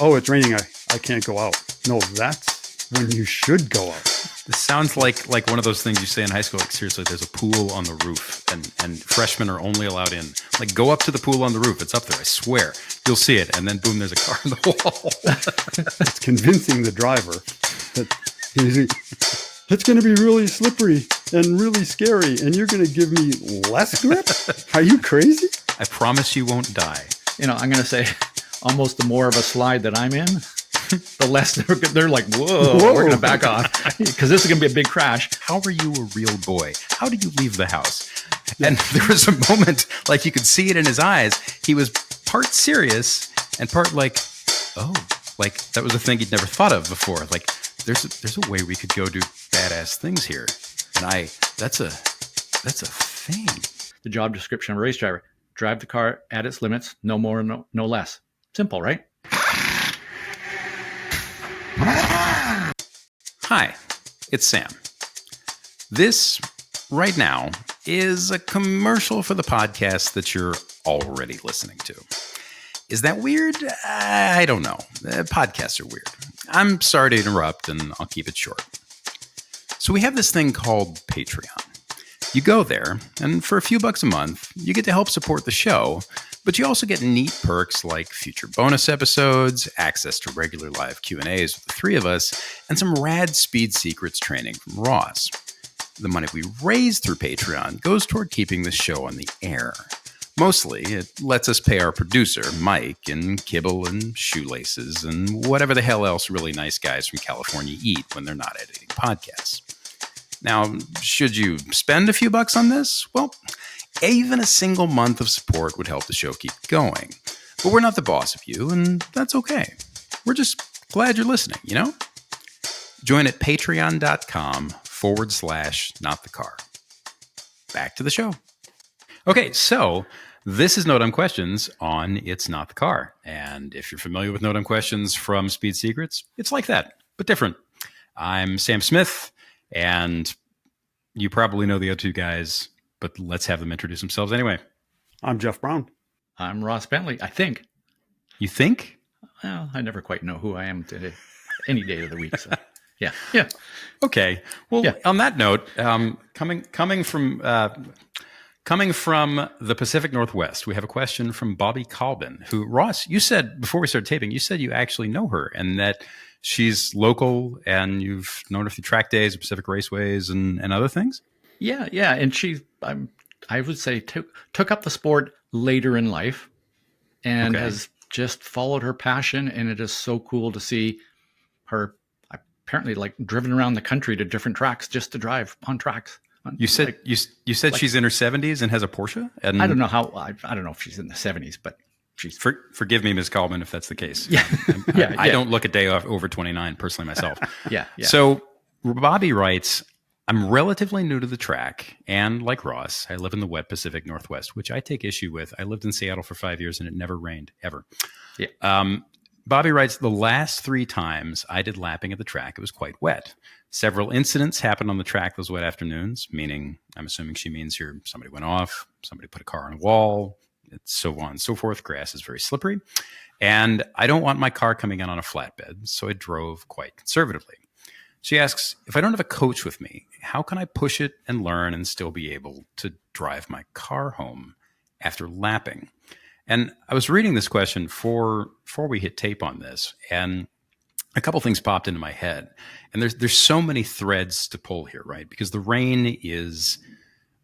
Oh, it's raining. I can't go out. No, that's when you should go out. This sounds like one of those things you say in high school. Like, seriously, there's a pool on the roof and freshmen are only allowed in. Like, go up to the pool on the roof. It's up there. I swear. You'll see it. And then boom, there's a car on the wall. It's convincing the driver that it's going to be really slippery and really scary. And you're going to give me less grip? Are you crazy? I promise you won't die. I'm going to say almost the more of a slide that I'm in, the less they're like, whoa, we're going to back off because this is going to be a big crash. How are you a real boy? How did you leave the house? And there was a moment, like you could see it in his eyes. He was part serious and part like, oh, like that was a thing he'd never thought of before. Like there's a way we could go do badass things here. And that's a thing. The job description of a race driver: drive the car at its limits, no more, no less. Simple, right? Hi, it's Sam. This, right now, is a commercial for the podcast that you're already listening to. Is that weird? I don't know. Podcasts are weird. I'm sorry to interrupt, and I'll keep it short. So we have this thing called Patreon. You go there, and for a few bucks a month, you get to help support the show, but you also get neat perks like future bonus episodes, access to regular live Q&As with the three of us, and some rad speed secrets training from Ross. The money we raise through Patreon goes toward keeping the show on the air. Mostly, it lets us pay our producer, Mike, and kibble and shoelaces and whatever the hell else really nice guys from California eat when they're not editing podcasts. Now, should you spend a few bucks on this? Well, even a single month of support would help the show keep going. But we're not the boss of you, and that's okay. We're just glad you're listening, you know? Join at patreon.com/notthecar. Back to the show. Okay, so this is Notem Questions on It's Not the Car. And if you're familiar with Notem Questions from Speed Secrets, it's like that, but different. I'm Sam Smith, and you probably know the other two guys, but let's have them introduce themselves anyway. I'm Jeff Brown. I'm Ross Bentley, I think. You think? Well, I never quite know who I am today, any day of the week. So, yeah. Okay. Well, yeah. On that note, coming from the Pacific Northwest, we have a question from Bobby Colbin, who, Ross, you said before we started taping, you said you actually know her and that she's local and you've known her through track days, Pacific Raceways, and other things. Yeah. And she, I would say, took up the sport later in life and has just followed her passion. And it is so cool to see her apparently like driven around the country to different tracks just to drive on tracks. You said you said she's in her 70s and has a Porsche? And I don't know how. I don't know if she's in the 70s, but she's. Forgive me, Ms. Colbin, if that's the case. Yeah, I don't look a day off over 29 personally myself. Yeah. So Bobby writes, I'm relatively new to the track, and like Ross, I live in the wet Pacific Northwest, which I take issue with. I lived in Seattle for 5 years, and it never rained ever. Yeah. Bobby writes, the last 3 times I did lapping at the track, it was quite wet. Several incidents happened on the track those wet afternoons, meaning I'm assuming she means here somebody went off, somebody put a car on a wall, so on and so forth. Grass is very slippery. And I don't want my car coming in on a flatbed, so I drove quite conservatively. She asks, if I don't have a coach with me, how can I push it and learn and still be able to drive my car home after lapping? And I was reading this question before we hit tape on this, and a couple things popped into my head. And there's so many threads to pull here, right? Because the rain is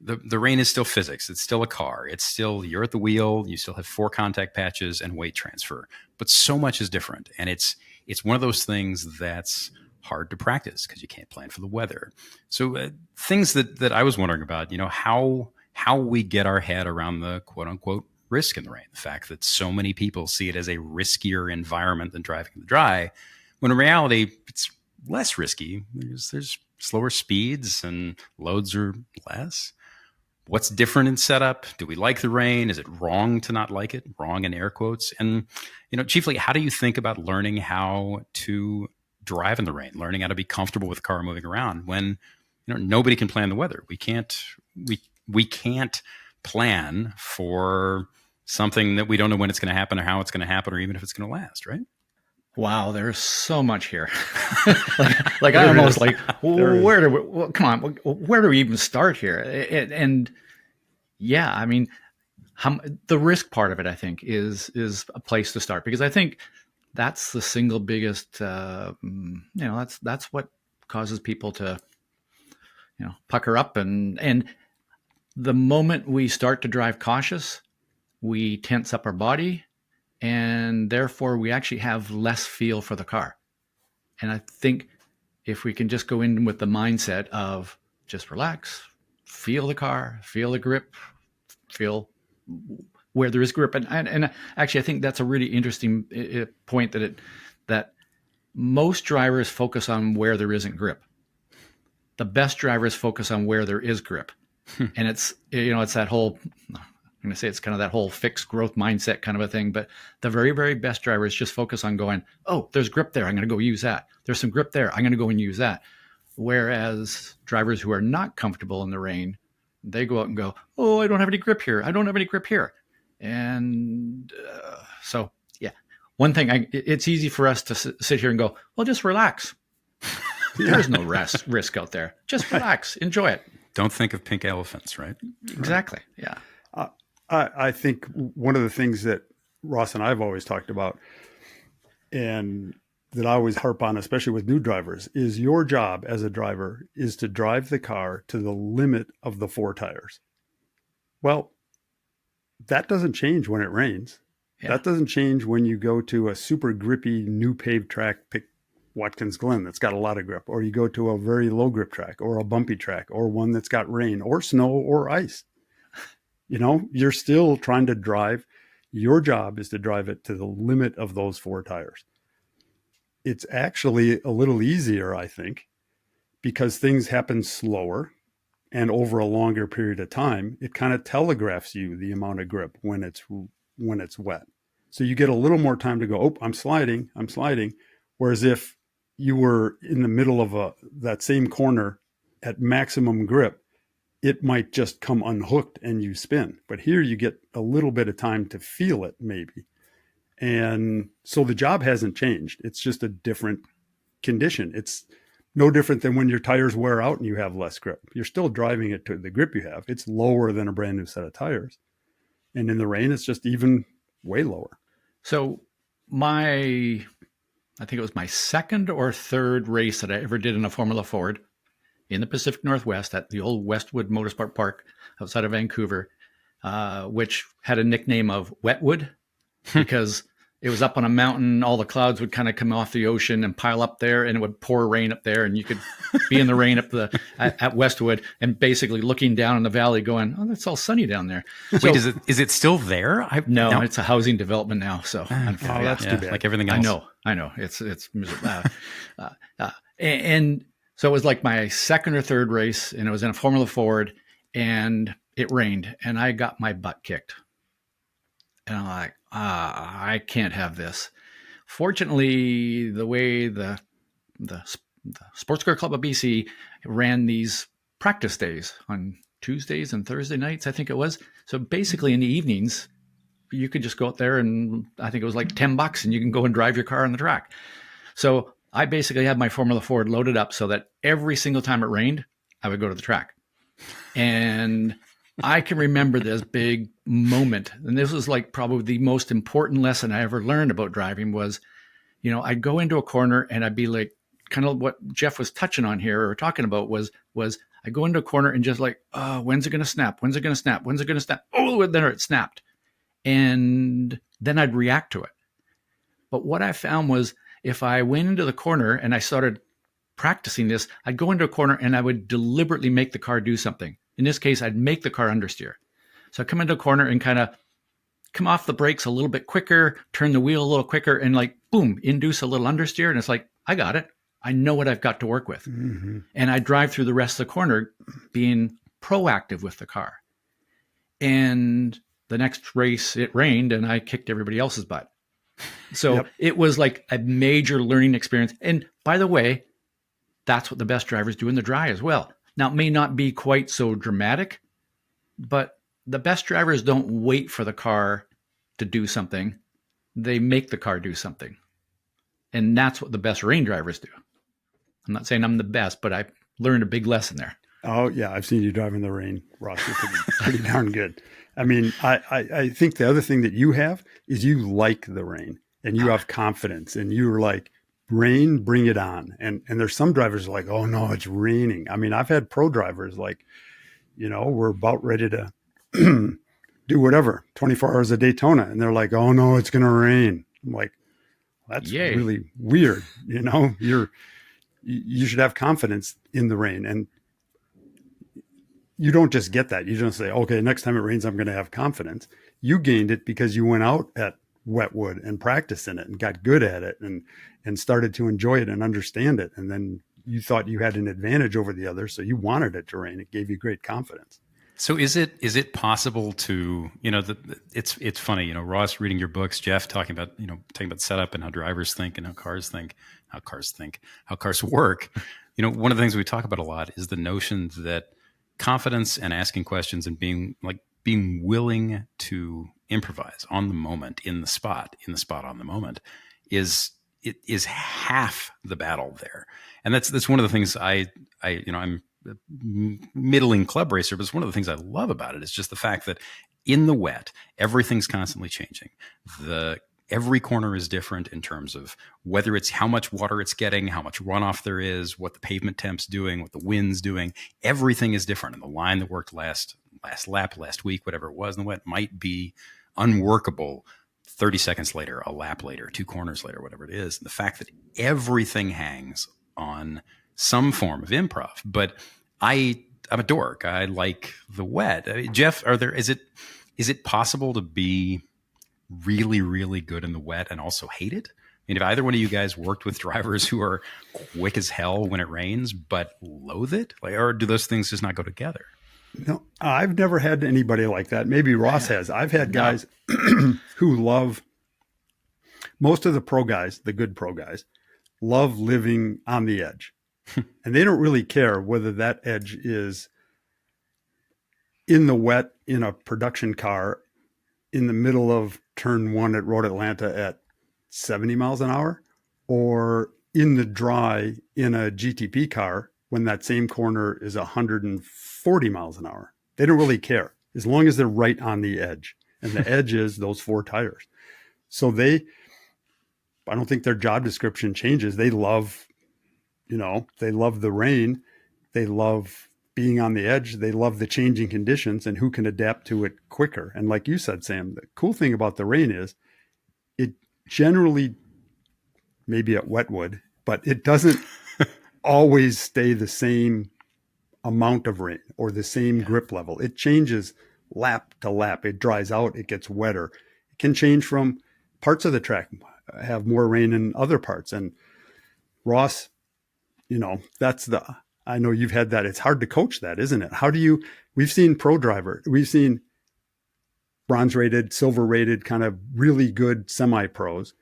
the rain is still physics. It's still a car. It's still, you're at the wheel. You still have 4 contact patches and weight transfer. But so much is different. And it's one of those things that's hard to practice because you can't plan for the weather. So things that I was wondering about, you know, how we get our head around the quote unquote risk in the rain. The fact that so many people see it as a riskier environment than driving in the dry, when in reality, it's less risky. There's slower speeds and loads are less. What's different in setup? Do we like the rain? Is it wrong to not like it? Wrong in air quotes. And, you know, chiefly, how do you think about learning how to drive in the rain, learning how to be comfortable with the car moving around when, you know, nobody can plan the weather? We can't plan for something that we don't know when it's going to happen or how it's going to happen or even if it's going to last, right? Wow, there's so much here. like I almost like, where do we, well, come on, where do we even start here? And yeah, I mean, the risk part of it, I think, is a place to start, because I think that's the single biggest, that's what causes people to, pucker up. And the moment we start to drive cautious, we tense up our body, and therefore we actually have less feel for the car. And I think if we can just go in with the mindset of just relax, feel the car, feel the grip, feel where there is grip. And actually, I think that's a really interesting point, that most drivers focus on where there isn't grip. The best drivers focus on where there is grip. And it's that whole, I'm going to say it's kind of that whole fixed growth mindset kind of a thing. But the very, very best drivers just focus on going, oh, there's grip there, I'm going to go use that. There's some grip there, I'm going to go and use that. Whereas drivers who are not comfortable in the rain, they go out and go, oh, I don't have any grip here. I don't have any grip here. And so, yeah, one thing, it's easy for us to sit here and go, well, just relax. There's no risk out there. Just relax, enjoy it. Don't think of pink elephants, right? Exactly. Yeah. I think one of the things that Ross and I have always talked about, and that I always harp on, especially with new drivers, is your job as a driver is to drive the car to the limit of the 4 tires. Well, that doesn't change when it rains. Yeah. That doesn't change when you go to a super grippy new paved track, pick Watkins Glen, that's got a lot of grip, or you go to a very low grip track, or a bumpy track, or one that's got rain or snow or ice. You're still trying to drive. Your job is to drive it to the limit of those 4 tires. It's actually a little easier, I think, because things happen slower and over a longer period of time. It kind of telegraphs you the amount of grip when it's wet. So you get a little more time to go, oh, I'm sliding. Whereas if you were in the middle of that same corner at maximum grip, it might just come unhooked and you spin. But here you get a little bit of time to feel it, maybe. And so the job hasn't changed. It's just a different condition. It's no different than when your tires wear out and you have less grip. You're still driving it to the grip you have. It's lower than a brand new set of tires. And in the rain, it's just even way lower. So I think it was my second or third race that I ever did in a Formula Ford in the Pacific Northwest at the old Westwood Motorsport Park outside of Vancouver, which had a nickname of Wetwood because it was up on a mountain. All the clouds would kind of come off the ocean and pile up there, and it would pour rain up there, and you could be in the rain at Westwood and basically looking down in the valley going, oh, it's all sunny down there. So, wait, is it still there? No, it's a housing development now. So that's too bad. Like everything else. I know. It's miserable. And so it was like my second or third race, and it was in a Formula Ford, and it rained, and I got my butt kicked. And I'm like, I can't have this. Fortunately, the way the Sports Car Club of BC ran these practice days on Tuesdays and Thursday nights, I think it was. So basically in the evenings, you could just go out there, and I think it was like $10 and you can go and drive your car on the track. So I basically had my Formula Ford loaded up so that every single time it rained, I would go to the track. And I can remember this big moment. And this was like probably the most important lesson I ever learned about driving was, I'd go into a corner and I'd be like, kind of what Jeff was touching on here or talking about was I go into a corner and just like, when's it going to snap? When's it going to snap? When's it going to snap? Oh, then it snapped. And then I'd react to it. But what I found was if I went into the corner and I started practicing this, I'd go into a corner and I would deliberately make the car do something. In this case, I'd make the car understeer. So I come into a corner and kind of come off the brakes a little bit quicker, turn the wheel a little quicker, and like, boom, induce a little understeer. And it's like, I got it. I know what I've got to work with. Mm-hmm. And I drive through the rest of the corner being proactive with the car. And the next race, it rained and I kicked everybody else's butt. So It was like a major learning experience. And by the way, that's what the best drivers do in the dry as well. Now, it may not be quite so dramatic, but the best drivers don't wait for the car to do something. They make the car do something. And that's what the best rain drivers do. I'm not saying I'm the best, but I learned a big lesson there. Oh yeah, I've seen you drive in the rain, Ross. You're pretty darn good. I mean, I think the other thing that you have is you like the rain and you have confidence and you're like, rain, bring it on. And there's some drivers like, oh no, it's raining. I mean, I've had pro drivers like, we're about ready to do whatever, 24 hours of Daytona. And they're like, oh no, it's going to rain. I'm like, that's Yay. really weird. You should have confidence in the rain. And you don't just get that. You don't say, okay, next time it rains, I'm going to have confidence. You gained it because you went out at Wetwood and practiced in it and got good at it and started to enjoy it and understand it. And then you thought you had an advantage over the others. So you wanted it to rain. It gave you great confidence. So is it possible to, it's funny, Ross reading your books, Jeff talking about setup and how drivers think and how cars work. One of the things we talk about a lot is the notion that confidence and asking questions and being willing to improvise on the moment, in the spot on the moment is half the battle there. And that's one of the things I'm a middling club racer, but it's one of the things I love about it is just the fact that in the wet, everything's constantly changing. Every corner is different in terms of whether it's how much water it's getting, how much runoff there is, what the pavement temp's doing, what the wind's doing. Everything is different. And the line that worked last lap, last week, whatever it was in the wet might be unworkable 30 seconds later, a lap later, 2 corners later, whatever it is. And the fact that everything hangs on some form of improv. But I'm a dork. I like the wet. Jeff, is it possible to be really, really good in the wet and also hate it? I mean, if either one of you guys worked with drivers who are quick as hell when it rains, but loathe it, or do those things just not go together? No, I've never had anybody like that. Maybe Ross has. I've had guys who love, most of the pro guys, the good pro guys, love living on the edge. And they don't really care whether that edge is in the wet in a production car in the middle of turn 1 at Road Atlanta at 70 miles an hour or in the dry in a GTP car when that same corner is 140 miles an hour. They don't really care as long as they're right on the edge. And the edge is those 4 tires. So I don't think their job description changes. They love, they love the rain. They love being on the edge. They love the changing conditions and who can adapt to it quicker. And like you said, Sam, the cool thing about the rain is it generally, maybe at Wetwood, but it doesn't always stay the same amount of rain or the same grip level. It changes lap to lap. It dries out. It gets wetter. It can change from parts of the track have more rain in other parts. And Ross, I know you've had that. It's hard to coach that, isn't it? We've seen pro driver, we've seen bronze rated, silver rated, kind of really good semi-pros.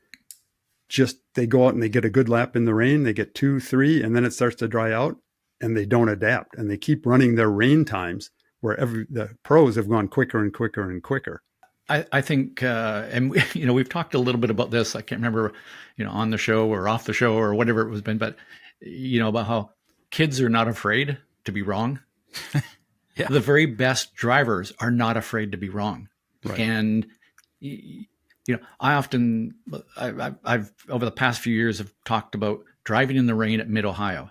Just they go out and they get a good lap in the rain. They get 2, 3, and then it starts to dry out and they don't adapt. And they keep running their rain times where the pros have gone quicker and quicker and quicker. I think, and we've talked a little bit about this. I can't remember, on the show or off the show or whatever it was been, but about how kids are not afraid to be wrong. Yeah. The very best drivers are not afraid to be wrong. Right. And, I've over the past few years have talked about driving in the rain at Mid-Ohio.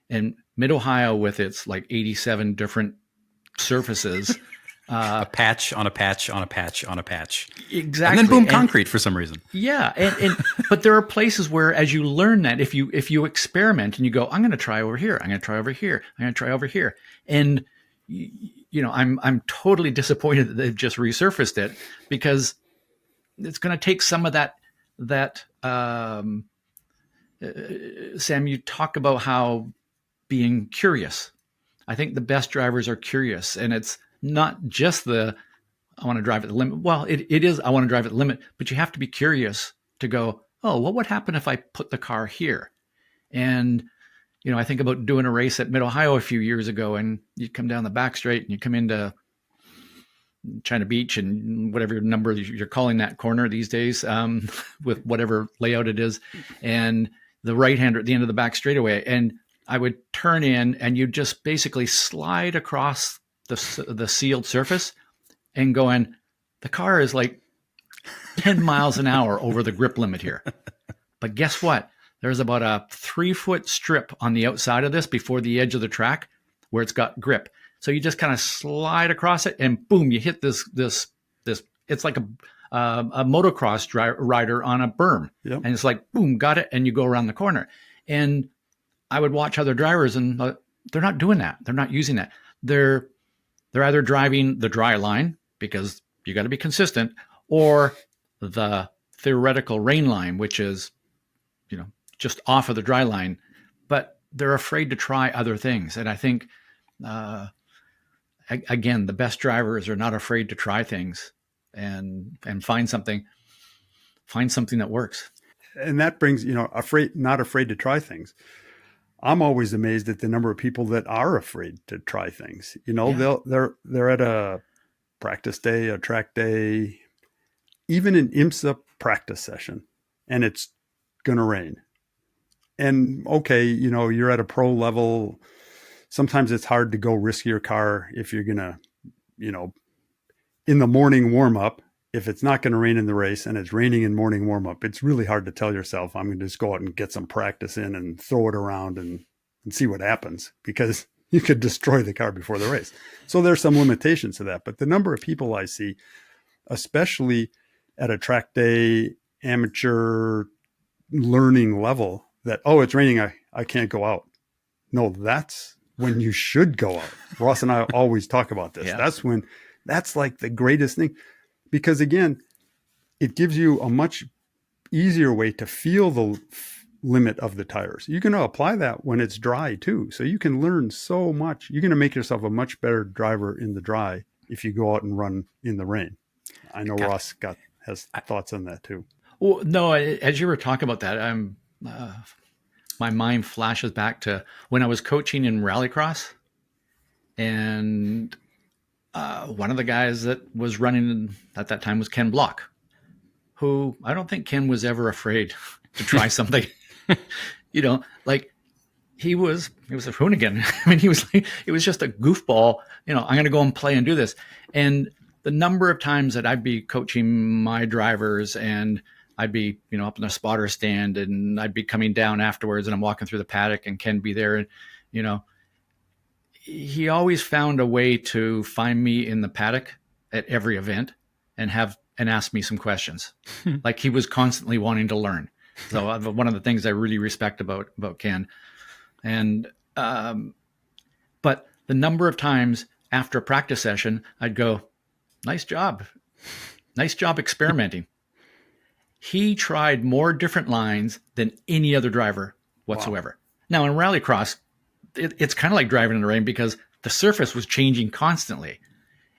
And Mid-Ohio with its like 87 different surfaces. A patch on a patch on a patch on a patch. Exactly. And then boom, concrete for some reason. Yeah. And but there are places where as you learn that, if you experiment and you go, I'm going to try over here, I'm going to try over here, I'm going to try over here. And, I'm totally disappointed that they've just resurfaced it because it's going to take some of that, Sam, you talk about how being curious. I think the best drivers are curious, and it's not just I want to drive at the limit. Well, it is, I want to drive at the limit, but you have to be curious to go, oh, what would happen if I put the car here? And, I think about doing a race at Mid-Ohio a few years ago, and you come down the back straight and you come into China Beach and whatever number you're calling that corner these days, with whatever layout it is, and the right-hander at the end of the back straightaway. And I would turn in, and you just basically slide across the sealed surface and going, the car is like 10 miles an hour over the grip limit here. But guess what? There's about a 3-foot strip on the outside of this before the edge of the track where it's got grip. So you just kind of slide across it, and boom, you hit this. It's like a motocross rider on a berm, Yep. and it's like boom, got it, and you go around the corner. And I would watch other drivers, and they're not doing that. They're not using that. They're either driving the dry line, because you got to be consistent, or the theoretical rain line, which is, just off of the dry line. But they're afraid to try other things. And I think, again, the best drivers are not afraid to try things and find something that works. And that brings, not afraid to try things. I'm always amazed at the number of people that are afraid to try things. They're at a practice day, a track day, even an IMSA practice session, and it's going to rain. And okay, you're at a pro level. Sometimes it's hard to go risk your car if you're going to, in the morning warm up, if it's not going to rain in the race and it's raining in morning warm up, it's really hard to tell yourself, I'm going to just go out and get some practice in and throw it around and see what happens, because you could destroy the car before the race. So there's some limitations to that. But the number of people I see, especially at a track day, amateur learning level, that, it's raining, I can't go out. No, that's when you should go out. Ross and I always talk about this. Yeah. That's like the greatest thing, because again, it gives you a much easier way to feel the limit of the tires. You can apply that when it's dry too. So you can learn so much. You're going to make yourself a much better driver in the dry if you go out and run in the rain. I know Ross has thoughts on that too. Well, no, as you were talking about that, my mind flashes back to when I was coaching in rallycross, and one of the guys that was running at that time was Ken Block, who I don't think Ken was ever afraid to try something. Like he was a hoonigan. I mean, he was just a goofball. I'm going to go and play and do this. And the number of times that I'd be coaching my drivers, and I'd be, up in the spotter stand, and I'd be coming down afterwards, and I'm walking through the paddock, and Ken be there. And, he always found a way to find me in the paddock at every event and ask me some questions. Like he was constantly wanting to learn. So one of the things I really respect about Ken. And, but the number of times after a practice session, I'd go, nice job experimenting. He tried more different lines than any other driver whatsoever. Wow. Now in rallycross, it's kind of like driving in the rain, because the surface was changing constantly.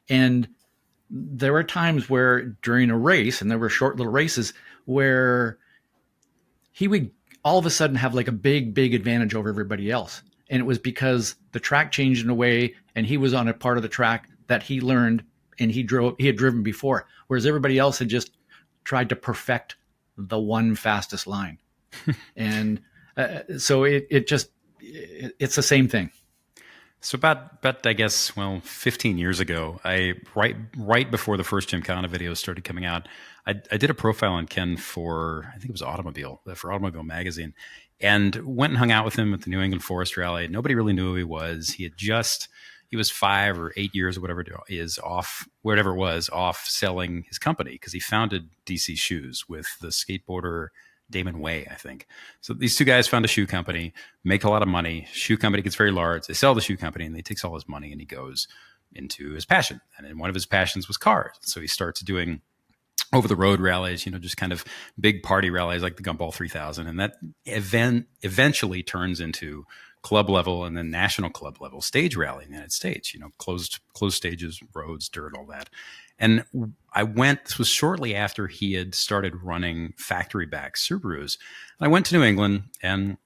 And there were times where during a race, and there were short little races, where he would all of a sudden have like a big advantage over everybody else. And it was because the track changed in a way, and he was on a part of the track that he learned and he had driven before, whereas everybody else had just tried to perfect the one fastest line. And so it's the same thing. So about I guess 15 years ago, I right before the first Gymkhana videos started coming out, I did a profile on Ken for, I think it was Automobile magazine, and went and hung out with him at the New England Forest Rally. Nobody really knew who he was. He was 5 or 8 years or whatever it was off selling his company, because he founded DC Shoes with the skateboarder Damon Way, I think. So these two guys found a shoe company, make a lot of money. Shoe company gets very large. They sell the shoe company, and he takes all his money and he goes into his passion. And then one of his passions was cars. So he starts doing over the road rallies, just kind of big party rallies like the Gumball 3000. And that event eventually turns into club level and then national club level stage rally in the United States, closed stages, roads, dirt, all that. And this was shortly after he had started running factory back Subarus. I went to New England, and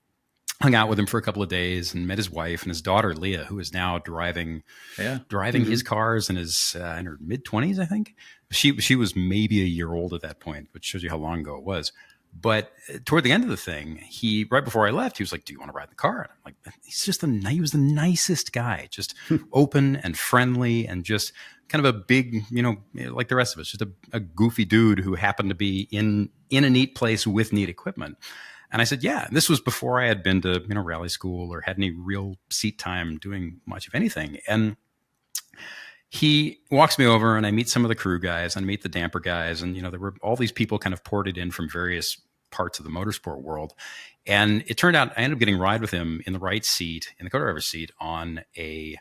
hung out with him for a couple of days and met his wife and his daughter, Leah, who is now driving his cars and is in her mid-20s, I think. She was maybe a year old at that point, which shows you how long ago it was. But toward the end of the thing, right before I left, he was like, "Do you want to ride in the car?" And I'm like, he was the nicest guy, just open and friendly and just kind of a big, like the rest of us, just a goofy dude who happened to be in a neat place with neat equipment. And I said, yeah, this was before I had been to, rally school or had any real seat time doing much of anything. And he walks me over and I meet some of the crew guys and meet the damper guys. And, there were all these people kind of ported in from various parts of the motorsport world. And it turned out I ended up getting a ride with him in the right seat, in the co-driver's seat on I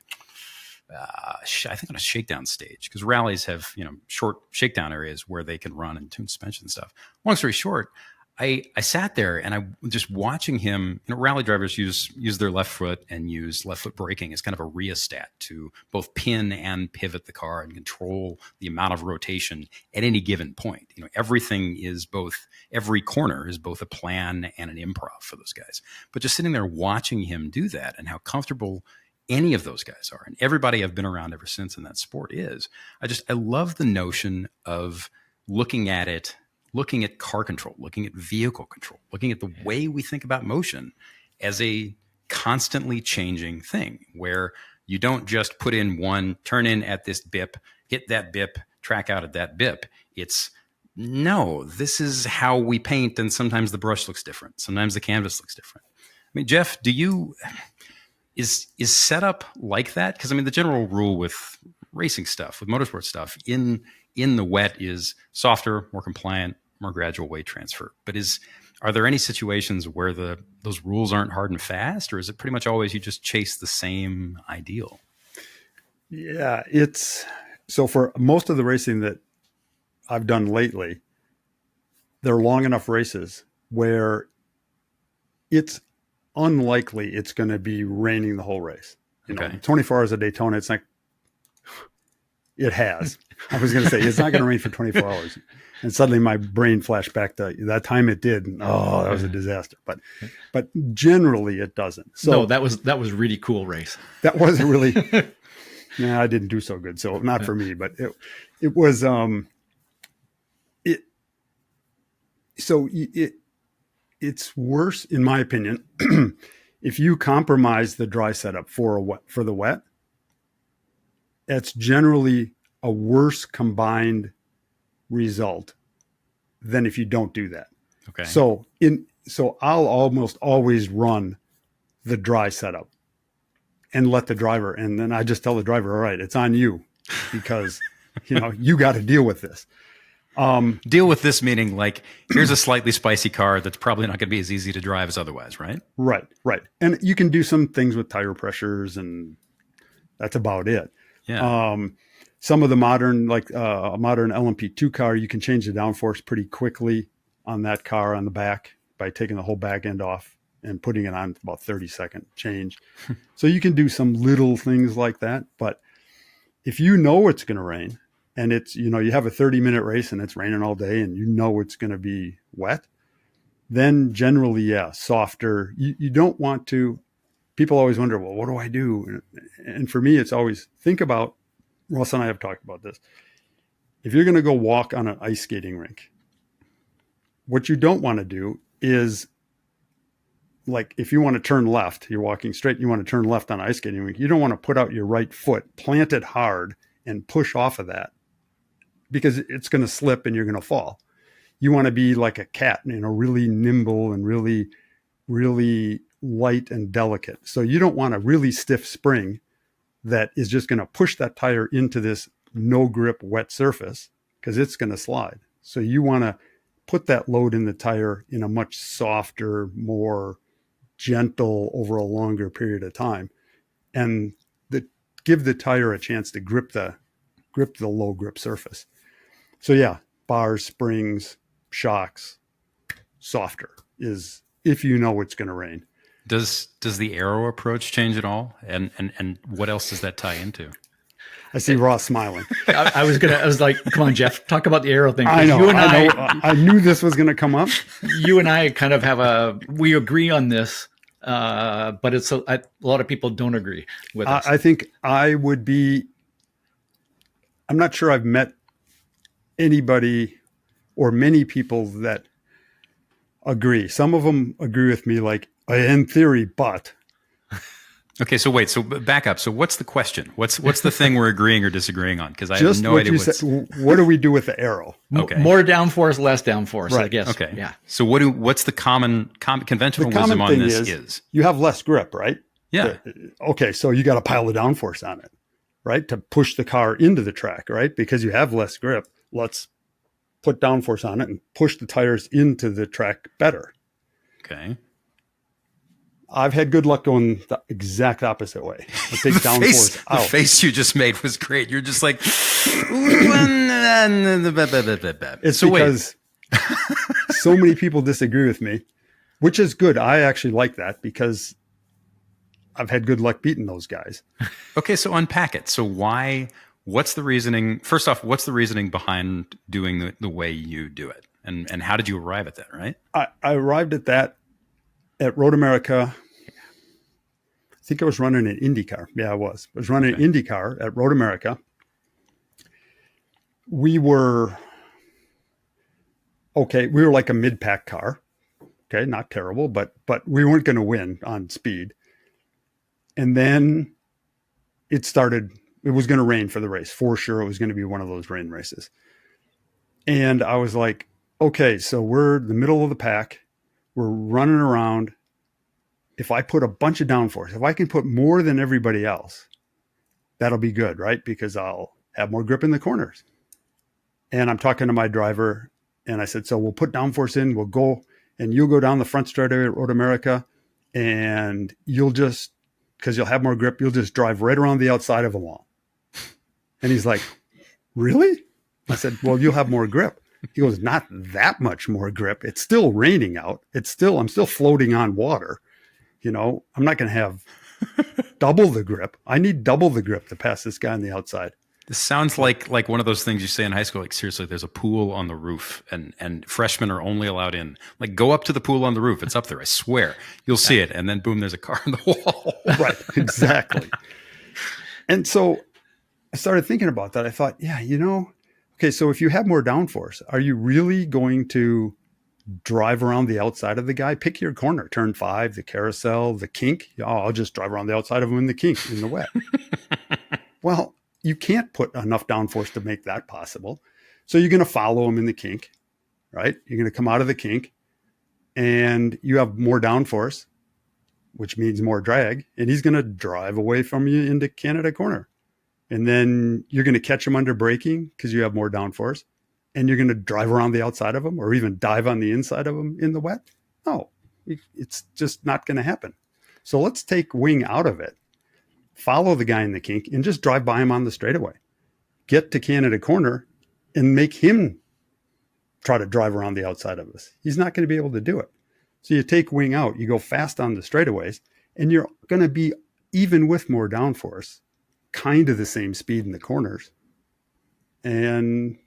think on a shakedown stage, because rallies have, short shakedown areas where they can run and tune suspension and stuff. Long story short, I sat there and I just watching him. Rally drivers use their left foot and use left foot braking as kind of a rheostat to both pin and pivot the car and control the amount of rotation at any given point. Every corner is both a plan and an improv for those guys. But just sitting there watching him do that and how comfortable any of those guys are, and everybody I've been around ever since in that sport is, I love the notion of looking at car control, looking at vehicle control, looking at the way we think about motion as a constantly changing thing where you don't just put in one, turn in at this bip, hit that bip, track out at that bip. No, this is how we paint. And sometimes the brush looks different. Sometimes the canvas looks different. I mean, Jeff, is setup like that? Because the general rule with racing stuff, with motorsport stuff in the wet is softer, more compliant, more gradual weight transfer. But are there any situations where those rules aren't hard and fast, or is it pretty much always you just chase the same ideal? Yeah, so for most of the racing that I've done lately, they're long enough races where it's unlikely it's going to be raining the whole race. 24 hours of Daytona, it's like, it has. I was going to say, it's not going to rain for 24 hours. And suddenly my brain flashed back to that time it did. And, that was a disaster. But generally it doesn't. So no, that was really cool race. That was really, I didn't do so good. So not for me, but it was, it's worse, in my opinion, if you compromise the dry setup for the wet. It's generally a worse combined result than if you don't do that. Okay. So I'll almost always run the dry setup and let the driver, and then I just tell the driver, all right, it's on you because you got to deal with this. Deal with this meaning like, here's a slightly spicy car that's probably not going to be as easy to drive as otherwise, right? Right. And you can do some things with tire pressures, and that's about it. Yeah. Some of the modern, like a modern LMP2 car, you can change the downforce pretty quickly on that car on the back by taking the whole back end off and putting it on about 30-second change. So you can do some little things like that. But if you know it's going to rain, and it's, you have a 30-minute race and it's raining all day and it's going to be wet, then generally, softer. You don't want to, people always wonder, well, what do I do? And for me, it's always think about, Ross and I have talked about this. If you're going to go walk on an ice skating rink, what you don't want to do is, like, if you want to turn left, you're walking straight, you want to turn left on an ice skating rink, you don't want to put out your right foot, plant it hard, and push off of that, because it's going to slip and you're going to fall. You want to be like a cat, really nimble and really, really light and delicate. So you don't want a really stiff spring that is just going to push that tire into this no grip wet surface, because it's going to slide. So you want to put that load in the tire in a much softer, more gentle over a longer period of time, and give the tire a chance to grip the low grip surface. So bars, springs, shocks, softer is if it's going to rain. Does the aero approach change at all? And what else does that tie into? I see Ross smiling. I was like, come on, Jeff, talk about the aero thing. I know. I knew this was going to come up. You and I kind of we agree on this But it's a lot of people don't agree with us. I think I would be. I'm not sure I've met anybody or many people that agree. Some of them agree with me, like in theory, but. Okay, so wait. So back up. So what's the question? What's the thing we're agreeing or disagreeing on? Because I Just have no what idea you what's. said, what do we do with the arrow? Okay. More downforce, less downforce, I Right. guess. Okay. Yeah. So what's the conventional The common wisdom on thing this is you have less grip, right? Yeah. Okay, so you got to pile the downforce on it, right? To push the car into the track, right? Because you have less grip. Let's put downforce on it and push the tires into the track better. Okay. I've had good luck going the exact opposite way. I take downforce The out. face you just made was great. You're just like. It's So wait. because so many people disagree with me, which is good. I actually like that because I've had good luck beating those guys. Okay, so unpack it. So what's the reasoning? First off, what's the reasoning behind doing the way you do it? And how did you arrive at that, right? I arrived at that at Road America. I think I was running an IndyCar. Yeah, I was. I was running an IndyCar at Road America. We were like a mid-pack car. Okay, not terrible, but we weren't going to win on speed. And then it was going to rain for the race. For sure, it was going to be one of those rain races. And I was like, okay, so we're the middle of the pack. We're running around. If I put a bunch of downforce, if I can put more than everybody else, that'll be good, right? Because I'll have more grip in the corners. And I'm talking to my driver, and I said, so we'll put downforce in. We'll go, and you'll go down the front straightaway at Road America, and because you'll have more grip, you'll just drive right around the outside of them all. And he's like, really? I said, well, you'll have more grip. He goes, not that much more grip. It's still raining out. I'm still floating on water. You know, I'm not going to have double the grip. I need double the grip to pass this guy on the outside. This sounds like one of those things you say in high school. Like, seriously, there's a pool on the roof, and freshmen are only allowed in. Like, go up to the pool on the roof. It's up there. I swear. You'll see it. And then, boom, there's a car on the wall. Right. Exactly. And so I started thinking about that. I thought, yeah, okay, so if you have more downforce, are you really going to drive around the outside of the guy? Pick your corner, turn 5, the carousel, the kink. Oh, I'll just drive around the outside of him in the kink, in the wet. Well, you can't put enough downforce to make that possible. So you're going to follow him in the kink, right? You're going to come out of the kink and you have more downforce, which means more drag, and he's going to drive away from you into Canada corner. And then you're going to catch him under braking because you have more downforce, and you're going to drive around the outside of him or even dive on the inside of him in the wet. No, it's just not going to happen. So let's take wing out of it. Follow the guy in the kink and just drive by him on the straightaway. Get to Canada corner and make him try to drive around the outside of us. He's not going to be able to do it. So you take wing out, you go fast on the straightaways, and you're going to be, even with more downforce, kind of the same speed in the corners. And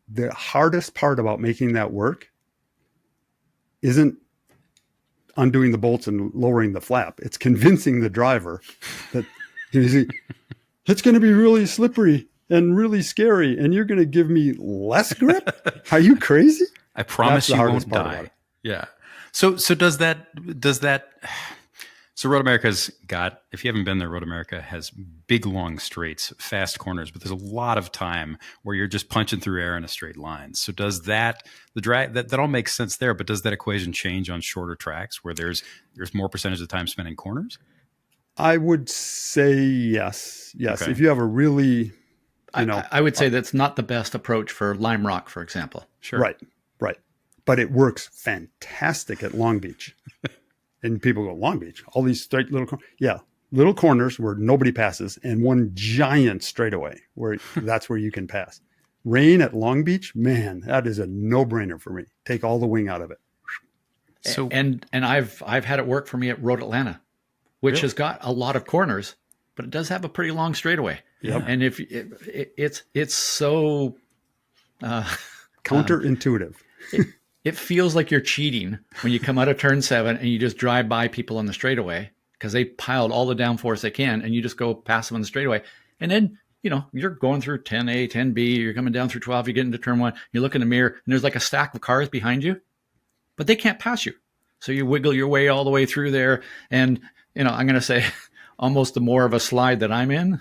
the hardest part about making that work isn't undoing the bolts and lowering the flap. It's convincing the driver that it's going to be really slippery and really scary, and you're going to give me less grip? Are you crazy? I promise That's the you hardest won't part about die. it. Yeah. So Road America's got, if you haven't been there, Road America has big, long straights, fast corners, but there's a lot of time where you're just punching through air in a straight line. So does that all makes sense there, but does that equation change on shorter tracks where there's more percentage of the time spent in corners? I would say yes. Okay. If you have a really, I would say that's not the best approach for Lime Rock, for example. Sure. Right. But it works fantastic at Long Beach. And people go, Long Beach, all these straight little corners where nobody passes, and one giant straightaway where that's where you can pass. Rain at Long Beach, man, that is a no-brainer for me. Take all the wing out of it. So And I've had it work for me at Road Atlanta, which Really? has got a lot of corners, but it does have a pretty long straightaway. Yeah. And if it's so Counterintuitive. it feels like you're cheating when you come out of turn 7 and you just drive by people on the straightaway because they piled all the downforce they can, and you just go past them on the straightaway. And then, you're going through 10A, 10B, you're coming down through 12, you get into turn 1, you look in the mirror, and there's like a stack of cars behind you, but they can't pass you. So you wiggle your way all the way through there. And, I'm going to say almost the more of a slide that I'm in,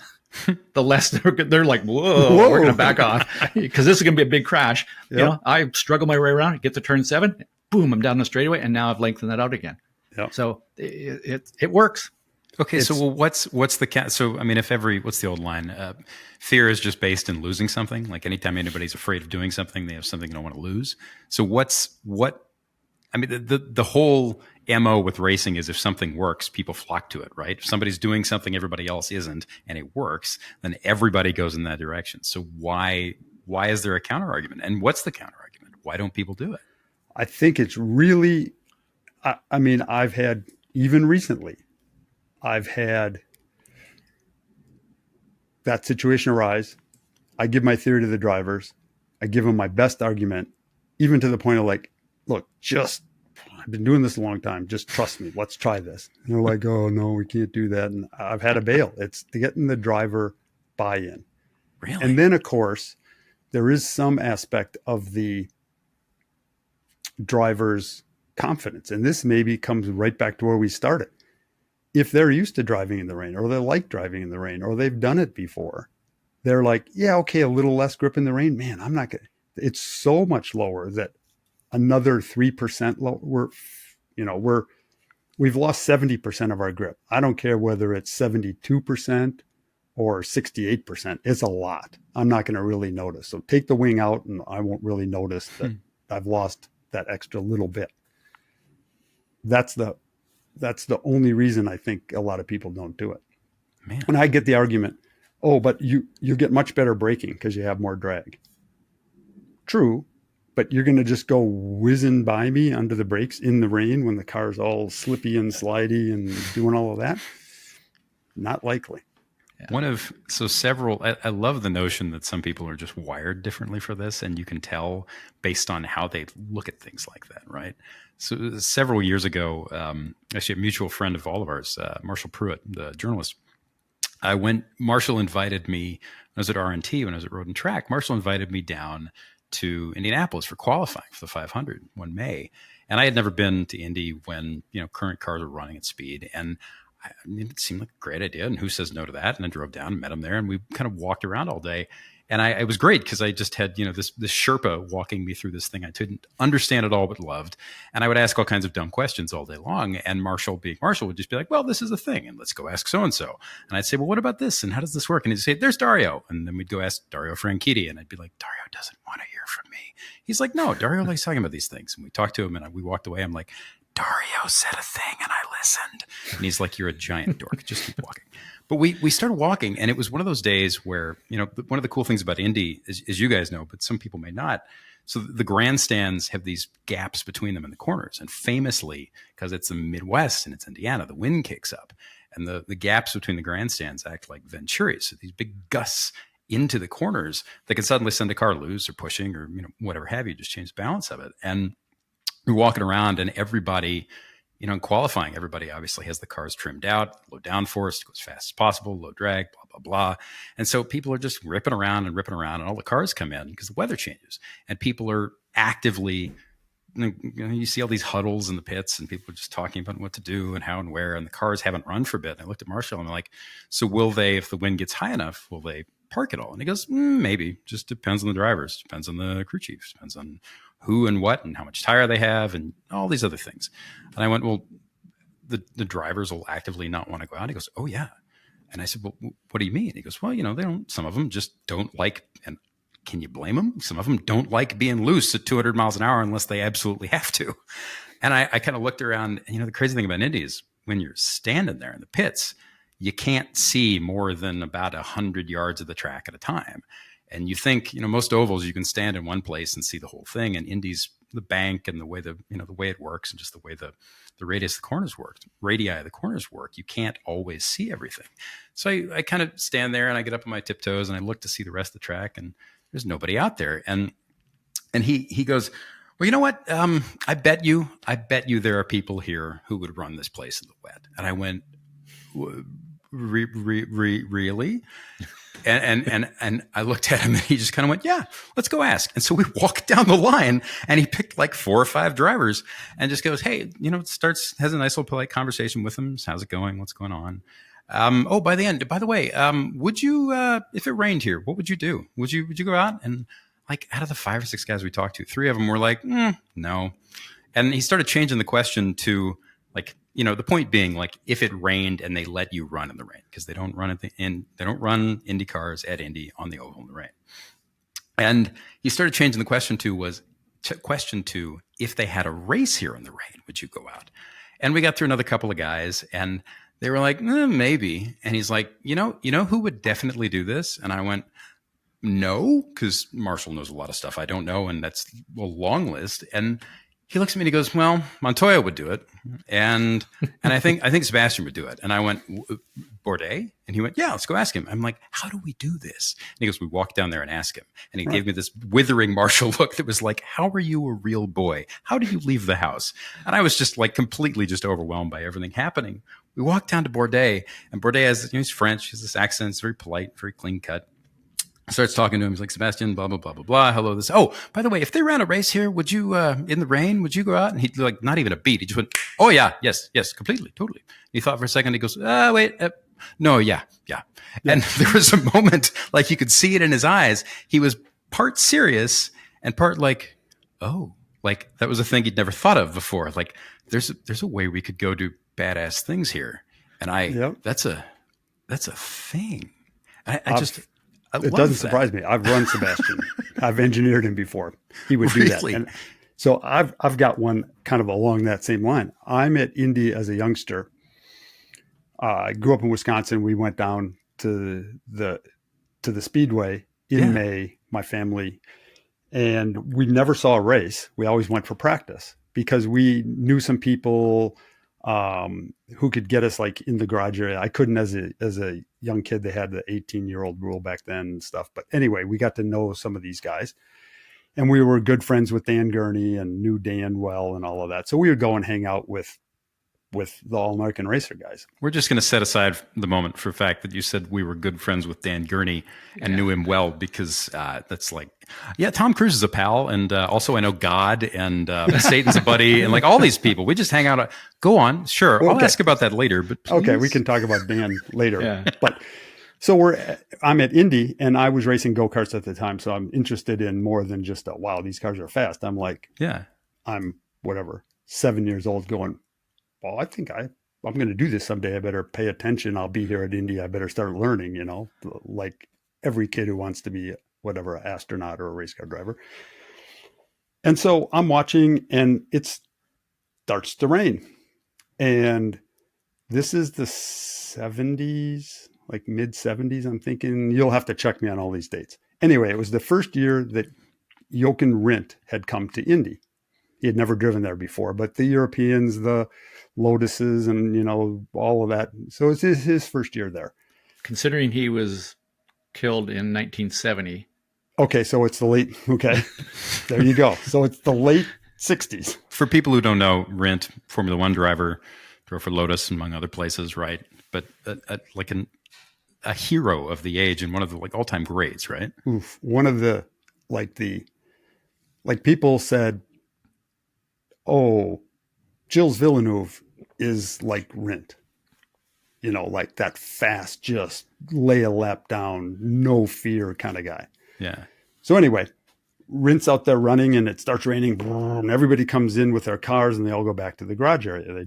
the less they're like, whoa, we're going to back off because this is going to be a big crash. Yep. I struggle my way around, get to turn 7, boom, I'm down the straightaway, and now I've lengthened that out again. Yep. So it works. Okay, so what's the so I mean, what's the old line? Fear is just based in losing something. Like anytime anybody's afraid of doing something, they have something they don't want to lose. So I mean, the whole MO with racing is if something works, people flock to it, right? If somebody's doing something everybody else isn't, and it works, then everybody goes in that direction. So why is there a counter argument? And what's the counter argument? Why don't people do it? I think it's really, I mean, I've had, even recently, I've had that situation arise. I give my theory to the drivers. I give them my best argument, even to the point of like, look, I've been doing this a long time. Just trust me. Let's try this. And they're like, oh, no, we can't do that. And I've had to bail. It's getting the driver buy-in. Really? And then, of course, there is some aspect of the driver's confidence. And this maybe comes right back to where we started. If they're used to driving in the rain, or they like driving in the rain, or they've done it before, they're like, yeah, okay, a little less grip in the rain. Man, I'm not going to. It's so much lower that another 3% low. We've lost 70% of our grip. I don't care whether it's 72% or 68%. It's a lot. I'm not going to really notice. So take the wing out and I won't really notice that I've lost that extra little bit. That's the only reason I think a lot of people don't do it. Man. And I get the argument, oh, but you get much better braking because you have more drag. True, but you're going to just go whizzing by me under the brakes in the rain when the car's all slippy and slidey and doing all of that? Not likely. Yeah. I love the notion that some people are just wired differently for this, and you can tell based on how they look at things like that, right? So several years ago, actually a mutual friend of all of ours, Marshall Pruitt, the journalist, Marshall invited me, when I was at RNT, when I was at Road and Track, Marshall invited me down to Indianapolis for qualifying for the 500 one May. And I had never been to Indy when, current cars were running at speed. And it seemed like a great idea. And who says no to that? And I drove down and met him there, and we kind of walked around all day. And it was great because I just had, this Sherpa walking me through this thing I didn't understand at all, but loved. And I would ask all kinds of dumb questions all day long. And Marshall, being Marshall, would just be like, well, this is a thing. And let's go ask so-and-so. And I'd say, well, what about this? And how does this work? And he'd say, there's Dario. And then we'd go ask Dario Franchitti. And I'd be like, Dario doesn't want to hear from me. He's like, no, Dario likes talking about these things. And we talked to him and we walked away. I'm like, Dario said a thing and I listened. And he's like, you're a giant dork. Just keep walking. But we started walking, and it was one of those days where, one of the cool things about Indy, is you guys know, but some people may not. So the grandstands have these gaps between them in the corners. And famously, because it's the Midwest and it's Indiana, the wind kicks up. And the gaps between the grandstands act like Venturis. So these big gusts into the corners that can suddenly send a car loose or pushing or, whatever have you, just change the balance of it. And we're walking around, and everybody, in qualifying, everybody obviously has the cars trimmed out, low downforce, go as fast as possible, low drag, blah, blah, blah. And so people are just ripping around, and all the cars come in because the weather changes. And people are actively, you see all these huddles in the pits, and people are just talking about what to do and how and where, and the cars haven't run for a bit. And I looked at Marshall, and I'm like, so will they, if the wind gets high enough, will they park it all? And he goes, maybe. Just depends on the drivers, depends on the crew chiefs, depends on who and what and how much tire they have and all these other things. And I went, well, the drivers will actively not want to go out. He goes, oh yeah. And I said, well, what do you mean? He goes, well, some of them just don't like, and can you blame them? Some of them don't like being loose at 200 miles an hour unless they absolutely have to. And I kind of looked around, and the crazy thing about Indy is when you're standing there in the pits, you can't see more than about 100 yards of the track at a time. And you think, most ovals, you can stand in one place and see the whole thing. And Indy's the bank and the way the way it works, and just the way the radius of the corners work, radii of the corners work, you can't always see everything. So I kind of stand there, and I get up on my tiptoes, and I look to see the rest of the track, and there's nobody out there. And he goes, Well, you know what? I bet you there are people here who would run this place in the wet. And I went, really? And I looked at him and he just kind of went, yeah, let's go ask. And so we walked down the line and he picked like 4 or 5 drivers and just goes, hey, has a nice little polite conversation with them. How's it going? What's going on? By the way, would you, if it rained here, what would you do? Would you go out? And like out of the 5 or 6 guys we talked to, 3 of them were like, no. And he started changing the question to like, the point being like if it rained and they let you run in the rain, because they don't run they don't run Indy cars at Indy on the oval in the rain. And he started changing the question to if they had a race here in the rain, would you go out? And we got through another couple of guys and they were like, maybe. And he's like, you know who would definitely do this? And I went, no, because Marshall knows a lot of stuff I don't know, and that's a long list. And he looks at me and he goes, well, Montoya would do it. And I think Sebastian would do it. And I went, Bourdais? And he went, yeah, let's go ask him. I'm like, how do we do this? And he goes, we walk down there and ask him. And he gave me this withering Marshall look that was like, how are you a real boy? How did you leave the house? And I was just like completely just overwhelmed by everything happening. We walked down to Bourdais, and Bourdais has, he's French, he has this accent, it's very polite, very clean cut. Starts talking to him. He's like, Sebastian, blah, blah, blah, blah, blah. Hello, this. Oh, by the way, if they ran a race here, would you, in the rain, would you go out? And he'd like, not even a beat. He just went, oh, yeah, yes, completely, totally. He thought for a second. He goes, wait, no, yeah. And there was a moment, like you could see it in his eyes. He was part serious and part like, oh, like that was a thing he'd never thought of before. Like there's a way we could go do badass things here. And that's a thing. It doesn't surprise me. I've run Sebastian. I've engineered him before. He would do that. And so I've got one kind of along that same line. I'm at Indy as a youngster. I grew up in Wisconsin. We went down to the Speedway in May, my family, and we never saw a race. We always went for practice because we knew some people who could get us like in the garage area. I couldn't as a young kid. They had the 18-year-old rule back then and stuff. But anyway, we got to know some of these guys, and we were good friends with Dan Gurney and knew Dan well and all of that. So we would go and hang out with the All-American Racer guys. We're just going to set aside the moment for the fact that you said we were good friends with Dan Gurney and knew him well, because that's like, Tom Cruise is a pal. And also I know God and Satan's a buddy and like all these people. We just hang out. Go on. Sure. Well, I'll ask about that later. But please. Okay, we can talk about Dan later. Yeah. But so I'm at Indy and I was racing go-karts at the time. So I'm interested in more than just wow, these cars are fast. I'm like, I'm 7 years old going, well, I think I'm going to do this someday. I better pay attention. I'll be here at Indy. I better start learning, like every kid who wants to be an astronaut or a race car driver. And so I'm watching and it starts to rain. And this is the 70s, like mid 70s. I'm thinking you'll have to check me on all these dates. Anyway, it was the first year that Jochen Rindt had come to Indy. He had never driven there before, but the Europeans, the Lotuses and, all of that. So it's his first year there. Considering he was killed in 1970. Okay. So it's the late, there you go. So it's the late 60s. For people who don't know, Rindt, Formula One driver, drove for Lotus among other places, right? But like a hero of the age and one of the like all-time greats, right? Oof. One of the people said, oh, Gilles Villeneuve is like Rindt, like that fast, just lay a lap down, no fear kind of guy. Yeah. So anyway, Rindt's out there running and it starts raining and everybody comes in with their cars and they all go back to the garage area.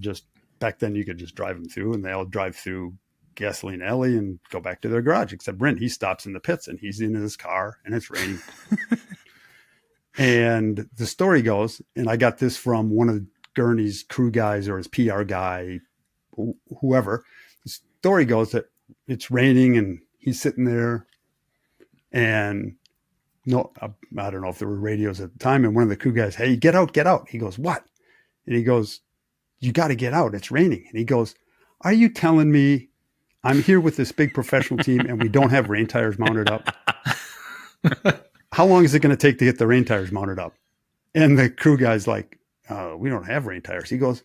Back then you could just drive them through and they all drive through Gasoline Alley and go back to their garage, except Rindt, he stops in the pits and he's in his car and it's raining. And the story goes, and I got this from one of Gurney's crew guys or his PR guy, whoever. The story goes that it's raining and he's sitting there and I don't know if there were radios at the time. And one of the crew guys, hey, get out, get out. He goes, what? And he goes, you got to get out. It's raining. And he goes, are you telling me I'm here with this big professional team and we don't have rain tires mounted up? How long is it going to take to get the rain tires mounted up? And the crew guy's like, we don't have rain tires. He goes,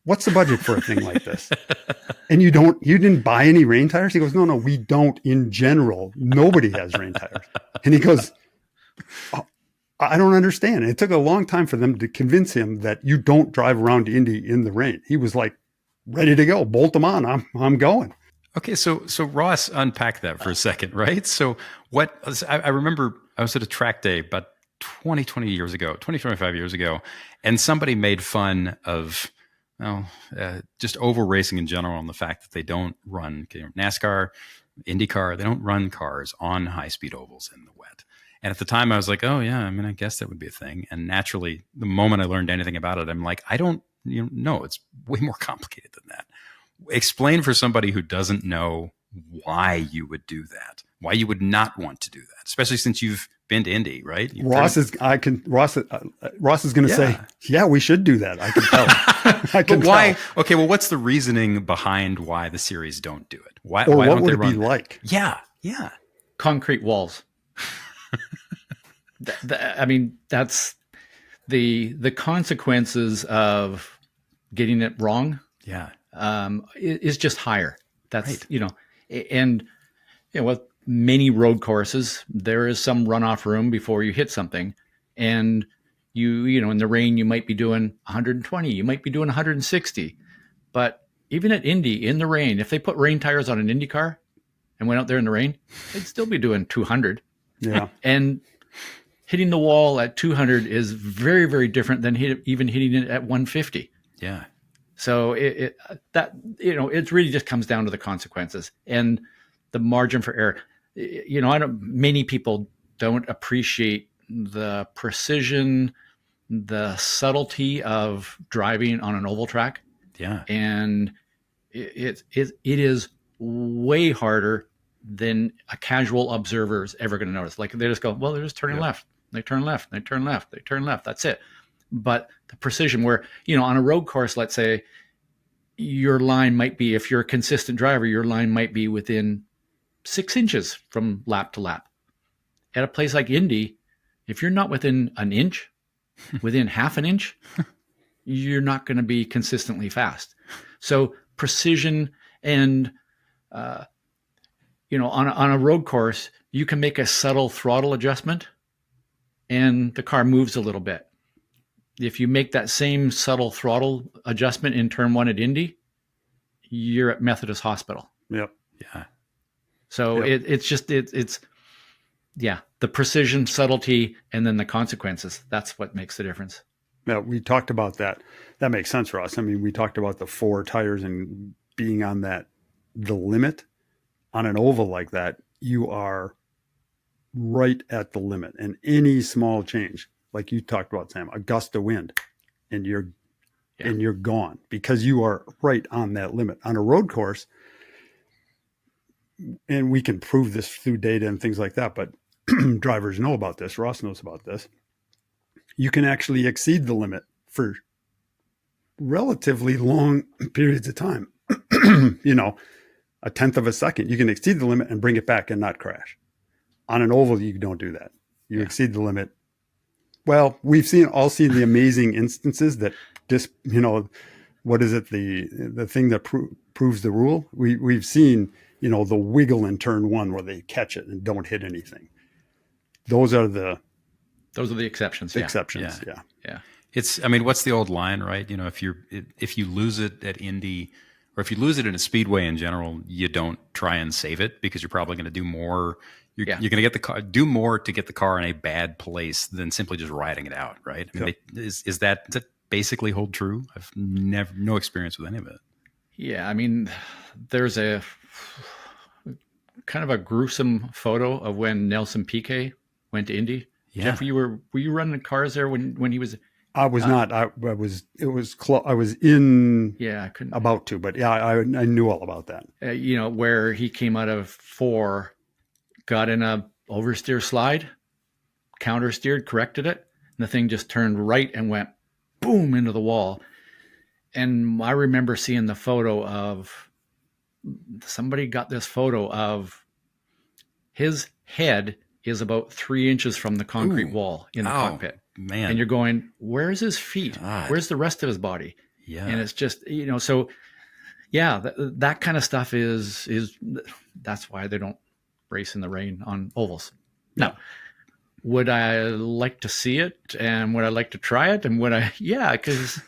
what's the budget for a thing like this? And you didn't buy any rain tires? He goes, no, we don't in general. Nobody has rain tires. And he goes, oh, I don't understand. And it took a long time for them to convince him that you don't drive around Indy in the rain. He was like ready to go, bolt them on. I'm going. Okay. So Ross, unpack that for a second, right? So I remember I was at a track day about 20 years ago, 25 years ago, and somebody made fun of, just oval racing in general on the fact that they don't run NASCAR, IndyCar, they don't run cars on high-speed ovals in the wet. And at the time I was like, oh yeah, I mean, I guess that would be a thing. And naturally, the moment I learned anything about it, I'm like, I don't, know, it's way more complicated than that. Explain for somebody who doesn't know why you would do that, why you would not want to do that, especially since you've been to Indy, right? Ross is going to say, yeah, we should do that. I can tell. But why? Tell. Okay. Well, what's the reasoning behind why the series don't do it? Why what don't would they it run be like? Yeah. Concrete walls. I mean, that's the consequences of getting it wrong. Yeah. Is just higher. That's right. And with many road courses, there is some runoff room before you hit something, and in the rain you might be doing 120, you might be doing 160, but even at Indy in the rain, if they put rain tires on an Indy car and went out there in the rain, they'd still be doing 200. Yeah. And hitting the wall at 200 is very, very different than even hitting it at 150. Yeah. So it really just comes down to the consequences and the margin for error. Many people don't appreciate the precision, the subtlety of driving on an oval track. Yeah. And it is way harder than a casual observer is ever going to notice. Like they just go, well, they're just turning left. They turn left. They turn left. They turn left. That's it. But the precision where, on a road course, let's say your line might be, if you're a consistent driver, your line might be within 6 inches from lap to lap. At a place like Indy, if you're not within an inch, within half an inch, you're not going to be consistently fast. So precision and, on a road course, you can make a subtle throttle adjustment and the car moves a little bit. If you make that same subtle throttle adjustment in turn 1 at Indy, you're at Methodist Hospital. Yep. Yeah. So it's the precision, subtlety, and then the consequences. That's what makes the difference. Yeah, we talked about that. That makes sense, Ross. I mean, we talked about the 4 tires and being on the limit. On an oval like that, you are right at the limit. And any small change, like you talked about, Sam, a gust of wind, and you're gone because you are right on that limit. On a road course, and we can prove this through data and things like that, but drivers know about this. Ross knows about this. You can actually exceed the limit for relatively long periods of time. A tenth of a second. You can exceed the limit and bring it back and not crash. On an oval, you don't do that. You exceed the limit. Well, we've all seen the amazing instances that what is it? The thing that proves the rule. We've seen, the wiggle in turn 1 where they catch it and don't hit anything. Those are the exceptions. Exceptions. Yeah. What's the old line, right? If you lose it at Indy, or if you lose it in a speedway in general, you don't try and save it because you're probably going to do more. You're going to do more to get the car in a bad place than simply just riding it out, right? Does that basically hold true? I've no experience with any of it. Yeah, there's a kind of a gruesome photo of when Nelson Piquet went to Indy. Yeah. Jeff, were you running the cars there when he was? I was not. I was. It was close. I was in. Yeah, I couldn't. About to, but I knew all about that. Where he came out of 4, got in a oversteer slide, counter steered, corrected it, and the thing just turned right and went boom into the wall. And I remember seeing the photo of somebody got this photo of his head is about 3 inches from the concrete wall in the cockpit. man. And you're going, where's his feet? God. Where's the rest of his body? Yeah. And it's just, so yeah, that kind of stuff is that's why they don't race in the rain on ovals. Now, would I like to see it, and would I like to try it, and yeah, because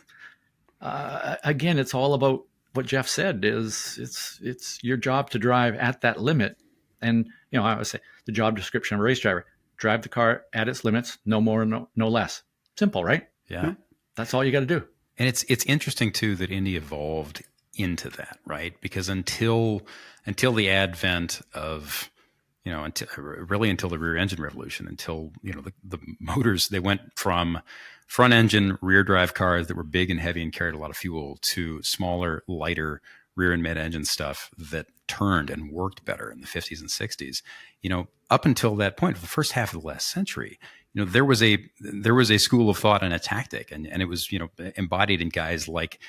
again, it's all about what Jeff said. It's your job to drive at that limit, and I would say the job description of a race driver: drive the car at its limits, no more, no less. Simple, right? Yeah. That's all you got to do. And it's interesting too that Indy evolved into that, right? Because until the advent of until the rear engine revolution, until the motors, they went from front engine rear drive cars that were big and heavy and carried a lot of fuel to smaller, lighter rear and mid engine stuff that turned and worked better in the 50s and 60s. Up until that point, for the first half of the last century, there was a school of thought and a tactic, and it was embodied in guys like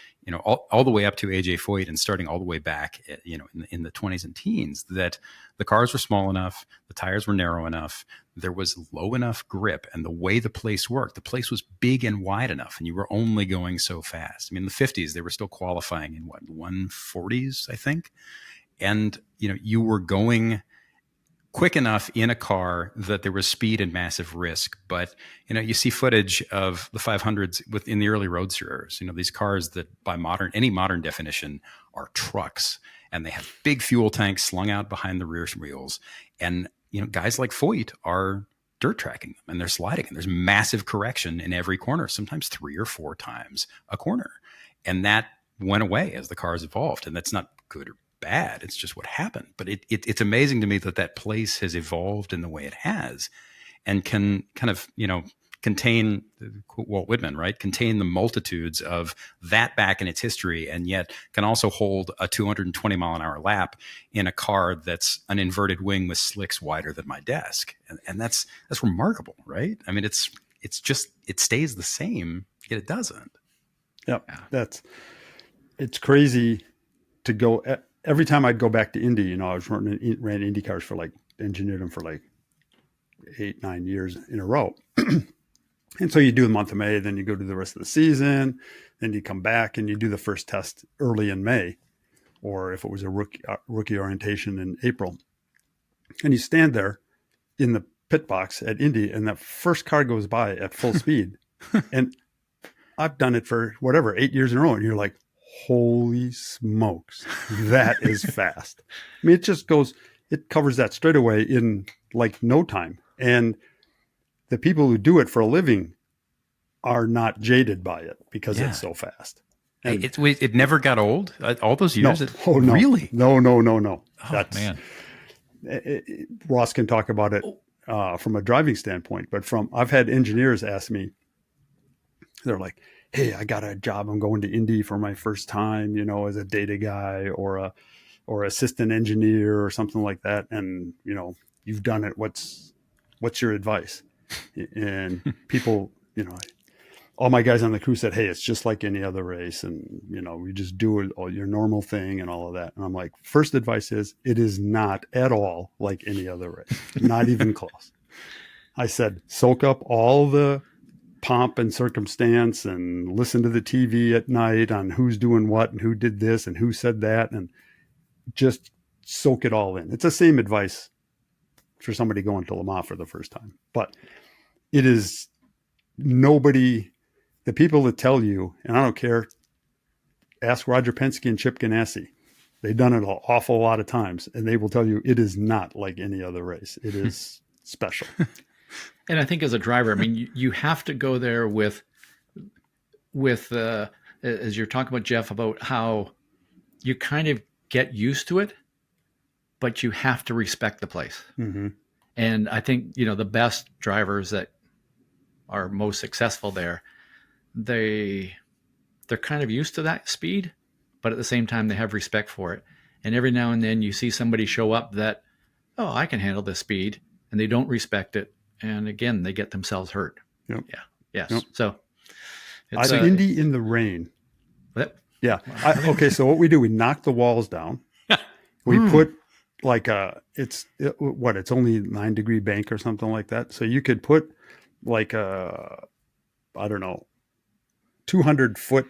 all the way up to AJ Foyt and starting all the way back in the 20s and teens, that the cars were small enough, the tires were narrow enough, there was low enough grip, and the way the place worked, the place was big and wide enough, and you were only going so fast. I mean, in the 50s, they were still qualifying in 140s, I think, and you were going quick enough in a car that there was speed and massive risk. But, you see footage of the 500s within the early roadsters, these cars that by any modern definition are trucks, and they have big fuel tanks slung out behind the rear wheels. And, guys like Foyt are dirt tracking them, and they're sliding, and there's massive correction in every corner, sometimes 3 or 4 times a corner. And that went away as the cars evolved. And that's not good or bad. It's just what happened. But it's amazing to me that place has evolved in the way it has, and can kind of contain, Walt Whitman, right? Contain the multitudes of that back in its history, and yet can also hold a 220 mile an hour lap in a car that's an inverted wing with slicks wider than my desk, and that's remarkable, right? I mean, it's just, it stays the same, yet it doesn't. Yep, it's crazy to go. Every time I'd go back to Indy, I was ran Indy cars engineered them for 8-9 years in a row. And so you do the month of May, then you go to the rest of the season, then you come back and you do the first test early in May, or if it was a rookie orientation in April. And you stand there in the pit box at Indy, and that first car goes by at full speed. And I've done it for 8 years in a row. And you're like, holy smokes, that is fast. I mean, it covers that straight away in no time. And the people who do it for a living are not jaded by it because it's so fast. And it never got old all those years. No, really? No. Oh, man. Ross can talk about it from a driving standpoint, but I've had engineers ask me, they're like, hey, I got a job. I'm going to Indy for my first time, as a data guy or assistant engineer or something like that. And, you've done it. What's your advice? And people, all my guys on the crew said, hey, it's just like any other race. And, we just do it all your normal thing and all of that. And I'm like, first advice is, it is not at all like any other race. Not even close. I said, soak up all the pomp and circumstance and listen to the TV at night on who's doing what and who did this and who said that, and just soak it all in. It's the same advice for somebody going to Le Mans for the first time, but it is the people that tell you, and I don't care, ask Roger Penske and Chip Ganassi. They've done it an awful lot of times, and they will tell you it is not like any other race. It is special. And I think as a driver, I mean, you have to go there with as you're talking about, Jeff, about how you kind of get used to it, but you have to respect the place. Mm-hmm. And I think, the best drivers that are most successful there, they're kind of used to that speed, but at the same time, they have respect for it. And every now and then you see somebody show up that, oh, I can handle this speed, and they don't respect it. And again, they get themselves hurt. Yep. Yeah. Yes. Yep. So it's Indy in the rain. What? Yeah. Okay. So what we do, we knock the walls down. We put it's only 9-degree bank or something like that. So you could put I don't know, 200-foot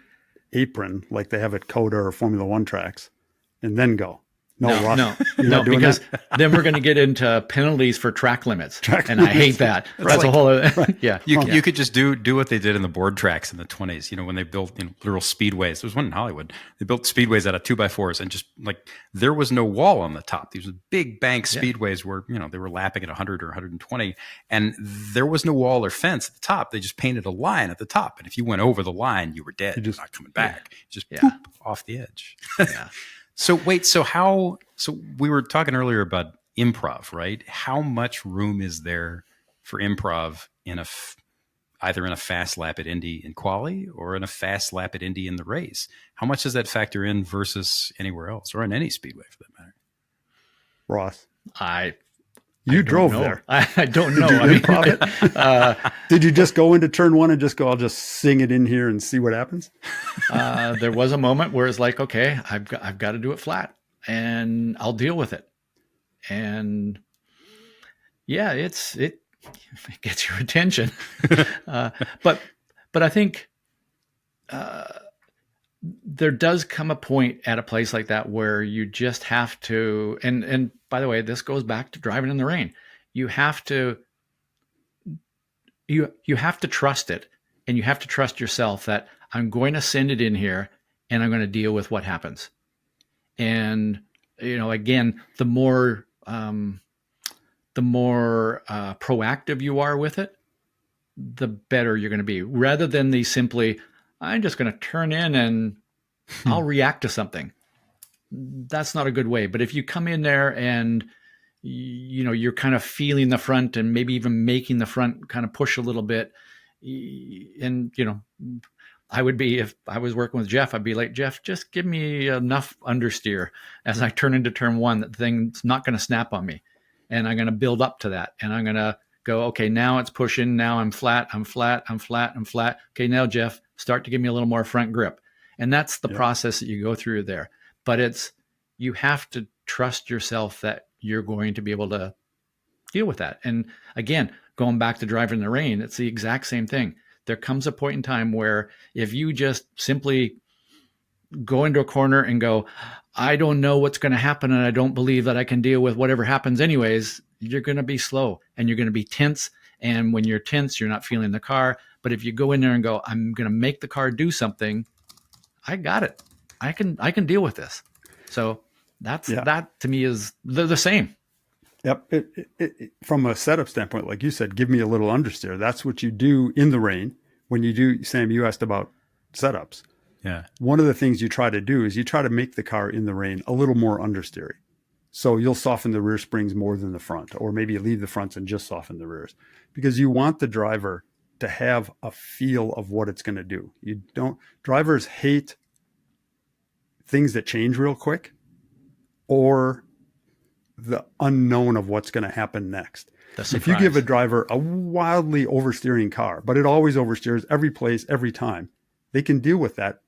apron like they have at Coda or Formula One tracks, and then go. No, you're not doing because that? then we're going to get into penalties for track limits, and I limits. hate that. That's like- a whole other, yeah. You could just do what they did in the board tracks in the 20s, when they built literal speedways. There was one in Hollywood. They built speedways out of 2x4s, and just like there was no wall on the top. These were big bank speedways where they were lapping at 100 or 120, and there was no wall or fence at the top. They just painted a line at the top, and if you went over the line, you were dead. You're not coming back. Just poop off the edge. Yeah. So wait, so we were talking earlier about improv, right? How much room is there for improv in either in a fast lap at Indy in quali or in a fast lap at Indy in the race? How much does that factor in versus anywhere else, or in any speedway for that matter? Ross, You drove there. I don't know. Did you improv it? Did you just go into turn one and just go, I'll just sing it in here and see what happens? There was a moment where it's like, okay, I've got to do it flat, and I'll deal with it. And yeah, it gets your attention. But I think there does come a point at a place like that where you just have to, and by the way, this goes back to driving in the rain. You have to trust it, and you have to trust yourself that I'm going to send it in here and I'm going to deal with what happens. And, again, the more proactive you are with it, the better you're going to be, rather than the simply, I'm just going to turn in and I'll react to something. That's not a good way. But if you come in there and, you're kind of feeling the front and maybe even making the front kind of push a little bit. And, I would be, if I was working with Jeff, I'd be like, Jeff, just give me enough understeer as I turn into turn one that the thing's not going to snap on me. And I'm going to build up to that. And I'm going to go, okay, now it's pushing. Now I'm flat. Okay, now Jeff, start to give me a little more front grip. And that's the process that you go through there. But you have to trust yourself that you're going to be able to deal with that. And again, going back to driving in the rain, it's the exact same thing. There comes a point in time where if you just simply go into a corner and go, I don't know what's going to happen, and I don't believe that I can deal with whatever happens anyways, you're going to be slow and you're going to be tense. And when you're tense, you're not feeling the car. But if you go in there and go, I'm going to make the car do something, I got it. I can deal with this. So that to me is the same. Yep. From a setup standpoint, like you said, give me a little understeer. That's what you do in the rain. When you do, Sam, you asked about setups. Yeah. One of the things you try to do is you try to make the car in the rain a little more understeery. So you'll soften the rear springs more than the front, or maybe you leave the fronts and just soften the rears, because you want the driver to have a feel of what it's going to do. Drivers hate things that change real quick, or the unknown of what's going to happen next. If you give a driver a wildly oversteering car, but it always oversteers every place, every time, they can deal with that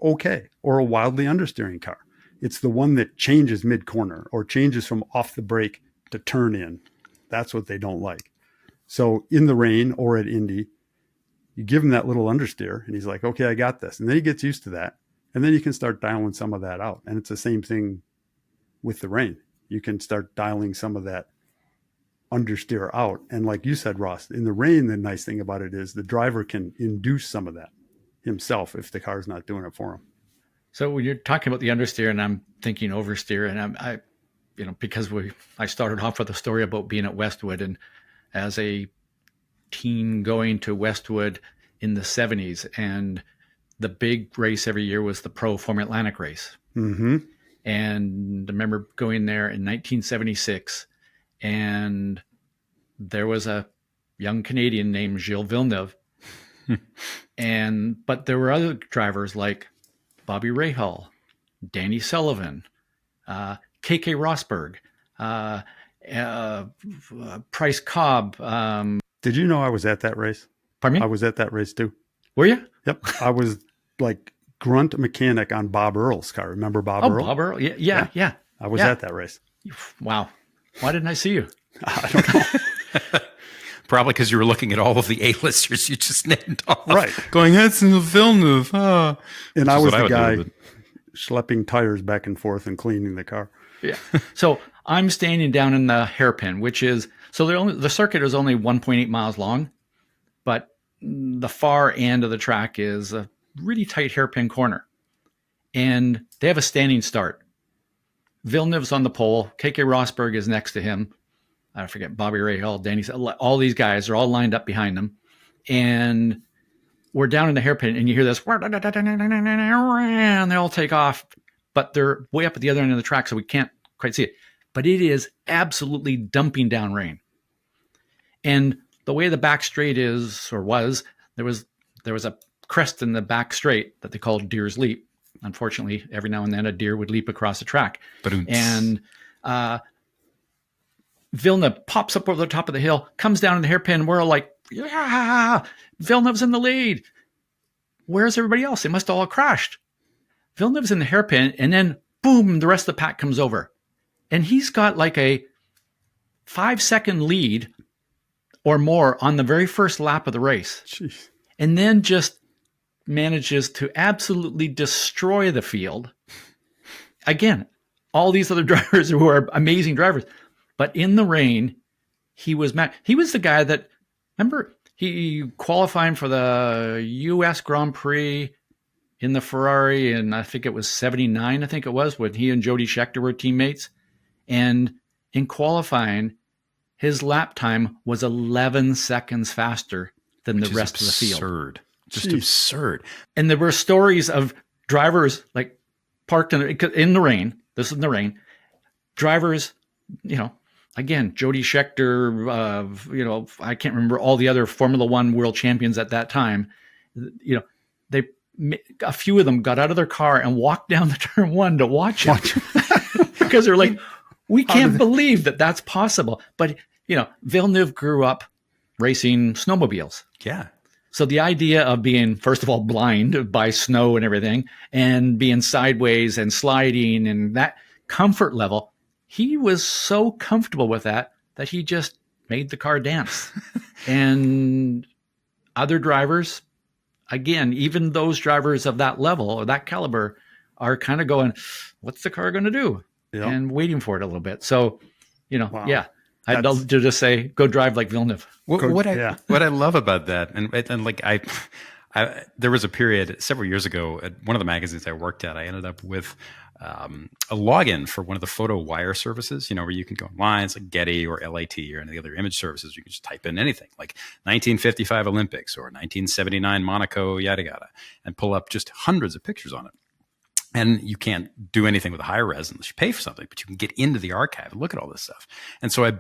okay. Or a wildly understeering car. It's the one that changes mid-corner or changes from off the brake to turn in. That's what they don't like. So in the rain or at Indy, you give him that little understeer and he's like, okay, I got this. And then he gets used to that. And then you can start dialing some of that out. And it's the same thing with the rain. You can start dialing some of that understeer out. And like you said, Ross, in the rain, the nice thing about it is the driver can induce some of that himself if the car's not doing it for him. So when you're talking about the understeer, and I'm thinking oversteer, and I because I started off with a story about being at Westwood, and as a teen going to Westwood in the 70s, and the big race every year was the Pro Formula Atlantic race. Mm-hmm. And I remember going there in 1976, and there was a young Canadian named Gilles Villeneuve. But there were other drivers like Bobby Rahal, Danny Sullivan, KK Rosberg, Price Cobb. Did you know I was at that race? Pardon me? I was at that race too. Were you? Yep. I was like grunt mechanic on Bob Earl's car. Remember Bob Earl? Bob Earl. Yeah. I was at that race. Wow. Why didn't I see you? I don't know. Probably because you were looking at all of the A-listers you just named off. Right. Going, that's in the Villeneuve. Ah. And I was the guy schlepping tires back and forth and cleaning the car. Yeah. So I'm standing down in the Hairpin, which is, so the circuit is only 1.8 miles long, but the far end of the track is a really tight hairpin corner. And they have a standing start. Villeneuve's on the pole. KK Rosberg is next to him. I forget, Bobby Rahal, Danny, all these guys are all lined up behind them. And we're down in the hairpin, and you hear this, and they all take off, but they're way up at the other end of the track, so we can't quite see it. But it is absolutely dumping down rain. And the way the back straight is, or was, there was a crest in the back straight that they called Deer's Leap. Unfortunately, every now and then a deer would leap across the track. And Villeneuve pops up over the top of the hill, comes down in the hairpin. We're all like, yeah, Villeneuve's in the lead. Where's everybody else? They must all have crashed. Villeneuve's in the hairpin, and then boom, the rest of the pack comes over. And he's got like a 5-second lead or more on the very first lap of the race. Jeez. And then just manages to absolutely destroy the field. Again, all these other drivers who are amazing drivers. But in the rain, he was the guy that, remember, he qualifying for the U.S. Grand Prix in the Ferrari, and I think it was 79, I think it was, when he and Jody Scheckter were teammates. And in qualifying, his lap time was 11 seconds faster than the rest of the field. Absurd. Just absurd. And there were stories of drivers like parked in the rain. This is in the rain. Drivers, again, Jody Scheckter, I can't remember all the other Formula One world champions at that time. A few of them got out of their car and walked down the turn one to watch it because they're like, we can't believe that that's possible. But, Villeneuve grew up racing snowmobiles. Yeah. So the idea of being, first of all, blind by snow and everything, and being sideways and sliding and that comfort level, he was so comfortable with that he just made the car dance. And other drivers, again, even those drivers of that level or that caliber are kind of going, what's the car going to do? Yep. And waiting for it a little bit. So, wow. Yeah. I'd love to just say, go drive like Villeneuve. What I love about that, and like I there was a period several years ago at one of the magazines I worked at, I ended up with a login for one of the photo wire services, where you can go online, it's like Getty or LAT or any of the other image services. You can just type in anything like 1955 Olympics or 1979 Monaco, yada, yada, and pull up just hundreds of pictures on it. And you can't do anything with a high res unless you pay for something, but you can get into the archive and look at all this stuff. And so I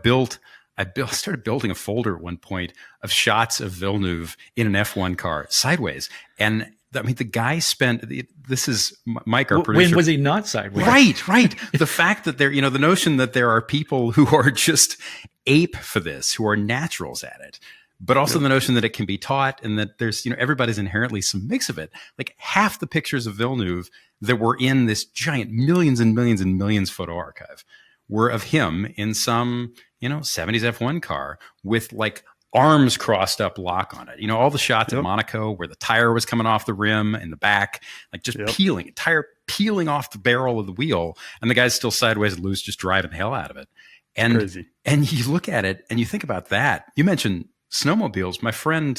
started building a folder at one point of shots of Villeneuve in an F1 car sideways. And I mean, the guy this is Mike, our producer. When was he not sideways? Right. The fact that there, the notion that there are people who are just ape for this, who are naturals at it. But also the notion that it can be taught and that there's, everybody's inherently some mix of it. Like half the pictures of Villeneuve that were in this giant millions and millions and millions photo archive were of him in some, 70s F1 car with like arms crossed up lock on it. All the shots at Monaco where the tire was coming off the rim in the back, like just tire peeling off the barrel of the wheel. And the guy's still sideways loose, just driving the hell out of it. And, crazy. And you look at it and you think about that. You mentioned snowmobiles. My friend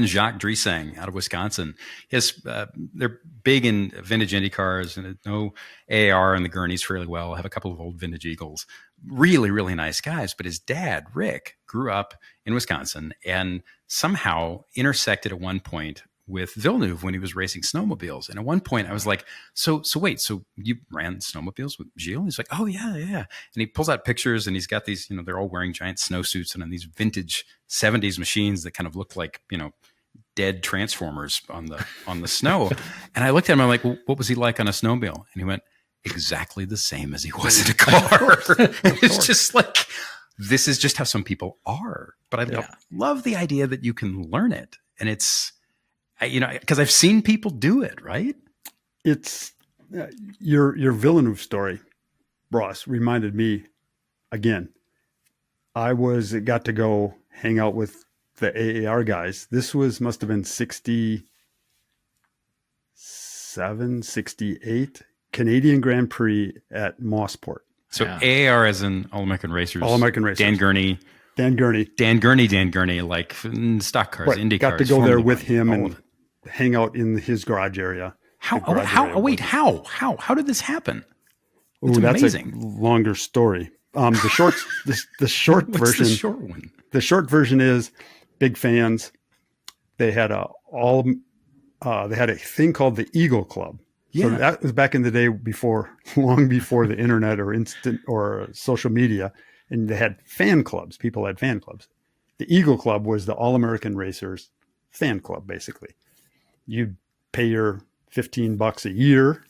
Jacques Drisang out of Wisconsin, they're big in vintage Indy cars and know AAR and the Gurneys fairly well. Have a couple of old vintage Eagles. Really, really nice guys. But his dad, Rick, grew up in Wisconsin and somehow intersected at one point with Villeneuve when he was racing snowmobiles. And at one point I was like, so wait, so you ran snowmobiles with Gilles? He's like, oh yeah. And he pulls out pictures and he's got these, they're all wearing giant snowsuits and on these vintage 70s machines that kind of look like, dead transformers on the snow. And I looked at him, I'm like, well, what was he like on a snowmobile? And he went, exactly the same as he was in a car. It's just like, this is just how some people are. But I love the idea that you can learn it. And it's, because I've seen people do it, right? It's your Villeneuve story, Ross, reminded me again got to go hang out with the AAR guys. This must have been 67, 68 Canadian Grand Prix at Mossport. So AAR as in All American Racers. All American Racers. Dan Gurney, like stock cars, right. Indy got cars. to go there with him and hang out in his garage area. How did this happen? Ooh, that's amazing. A longer story. The short What's version. The short one. The short version is big fans. They had they had a thing called the Eagle Club. Yeah. So that was back in the day long before the internet or instant or social media, and they had fan clubs. People had fan clubs. The Eagle Club was the All American Racers fan club. Basically, you'd pay your $15 a year,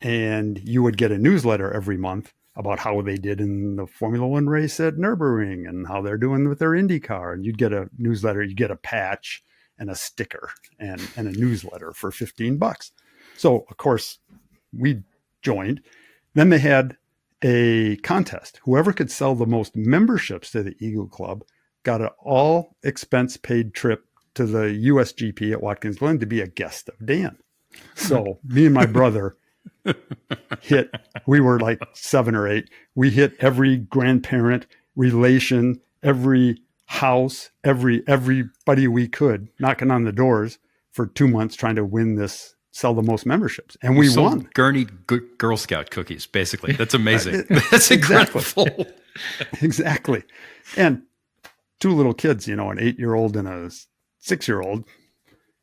and you would get a newsletter every month about how they did in the Formula One race at Nürburgring and how they're doing with their IndyCar. And you'd get a newsletter, you get a patch and a sticker and a newsletter for $15. So, of course, we joined. Then they had a contest. Whoever could sell the most memberships to the Eagle Club got an all expense paid trip to the USGP at Watkins Glen to be a guest of Dan. So me and my brother we were like 7 or 8. We hit every grandparent, relation, every house, everybody we could, knocking on the doors for 2 months trying to sell the most memberships. And we won. Gurney Girl Scout cookies, basically. That's amazing. That's incredible. Exactly. And 2 little kids, an 8-year-old and a 6-year-old,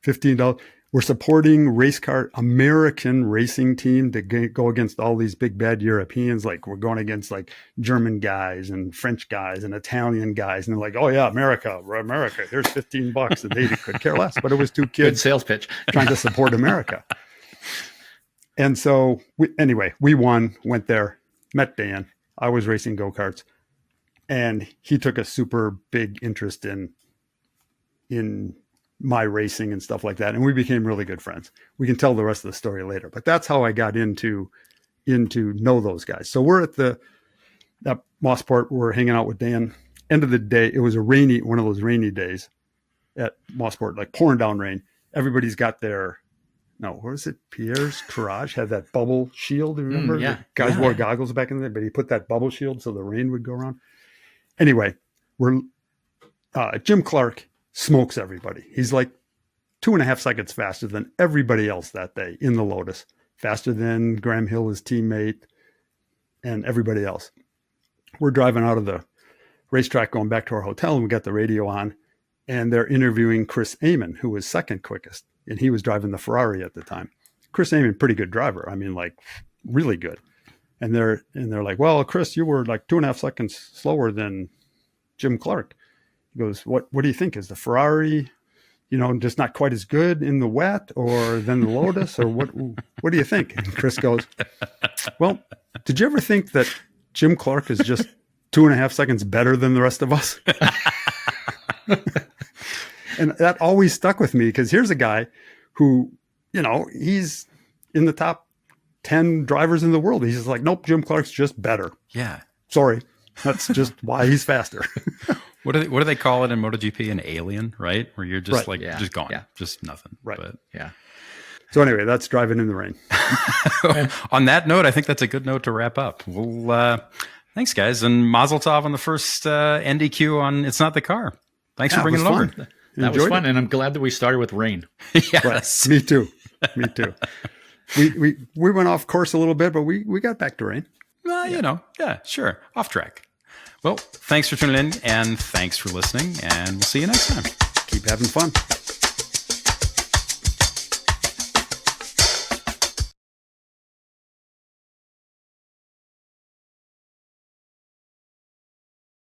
$15. We're supporting American racing team to go against all these big bad Europeans. Like we're going against like German guys and French guys and Italian guys. And they're like, oh yeah, America, here's $15. And they could care less, but it was 2 kids. Good sales pitch. Trying to support America. And so we won, went there, met Dan. I was racing go-karts, and he took a super big interest in my racing and stuff like that. And we became really good friends. We can tell the rest of the story later, but that's how I got into know those guys. So we're at that Mossport, we're hanging out with Dan. End of the day, it was one of those rainy days at Mossport, like pouring down rain. Everybody's got what was it? Pierre's Courage had that bubble shield. Remember? Yeah. The guys wore goggles back in the day, but he put that bubble shield so the rain would go around. Anyway, Jim Clark smokes everybody. He's like 2.5 seconds faster than everybody else that day in the Lotus, faster than Graham Hill, his teammate, and everybody else. We're driving out of the racetrack going back to our hotel, and we got the radio on, and they're interviewing Chris Amon, who was second quickest, and he was driving the Ferrari at the time. Chris Amon, pretty good driver. I mean, like really good. And they're like, well, Chris, you were like 2.5 seconds slower than Jim Clark. He goes, what do you think? Is the Ferrari, just not quite as good in the wet or than the Lotus, or what do you think? And Chris goes, well, did you ever think that Jim Clark is just 2.5 seconds better than the rest of us? And that always stuck with me, because here's a guy who, he's in the top 10 drivers in the world. He's just like, nope, Jim Clark's just better. Yeah. Sorry. That's just why he's faster. What do they call it in MotoGP? An alien, right? Where you're just just gone, just nothing. Right. But, yeah. So anyway, that's driving in the rain. On that note, I think that's a good note to wrap up. Well, thanks, guys, and Mazel Tov on the first NDQ on It's Not the Car. Thanks for bringing it over. That was fun, and I'm glad that we started with rain. Yes, right. Me too. We went off course a little bit, but we got back to rain. Sure, off track. Well, thanks for tuning in, and thanks for listening, and we'll see you next time. Keep having fun.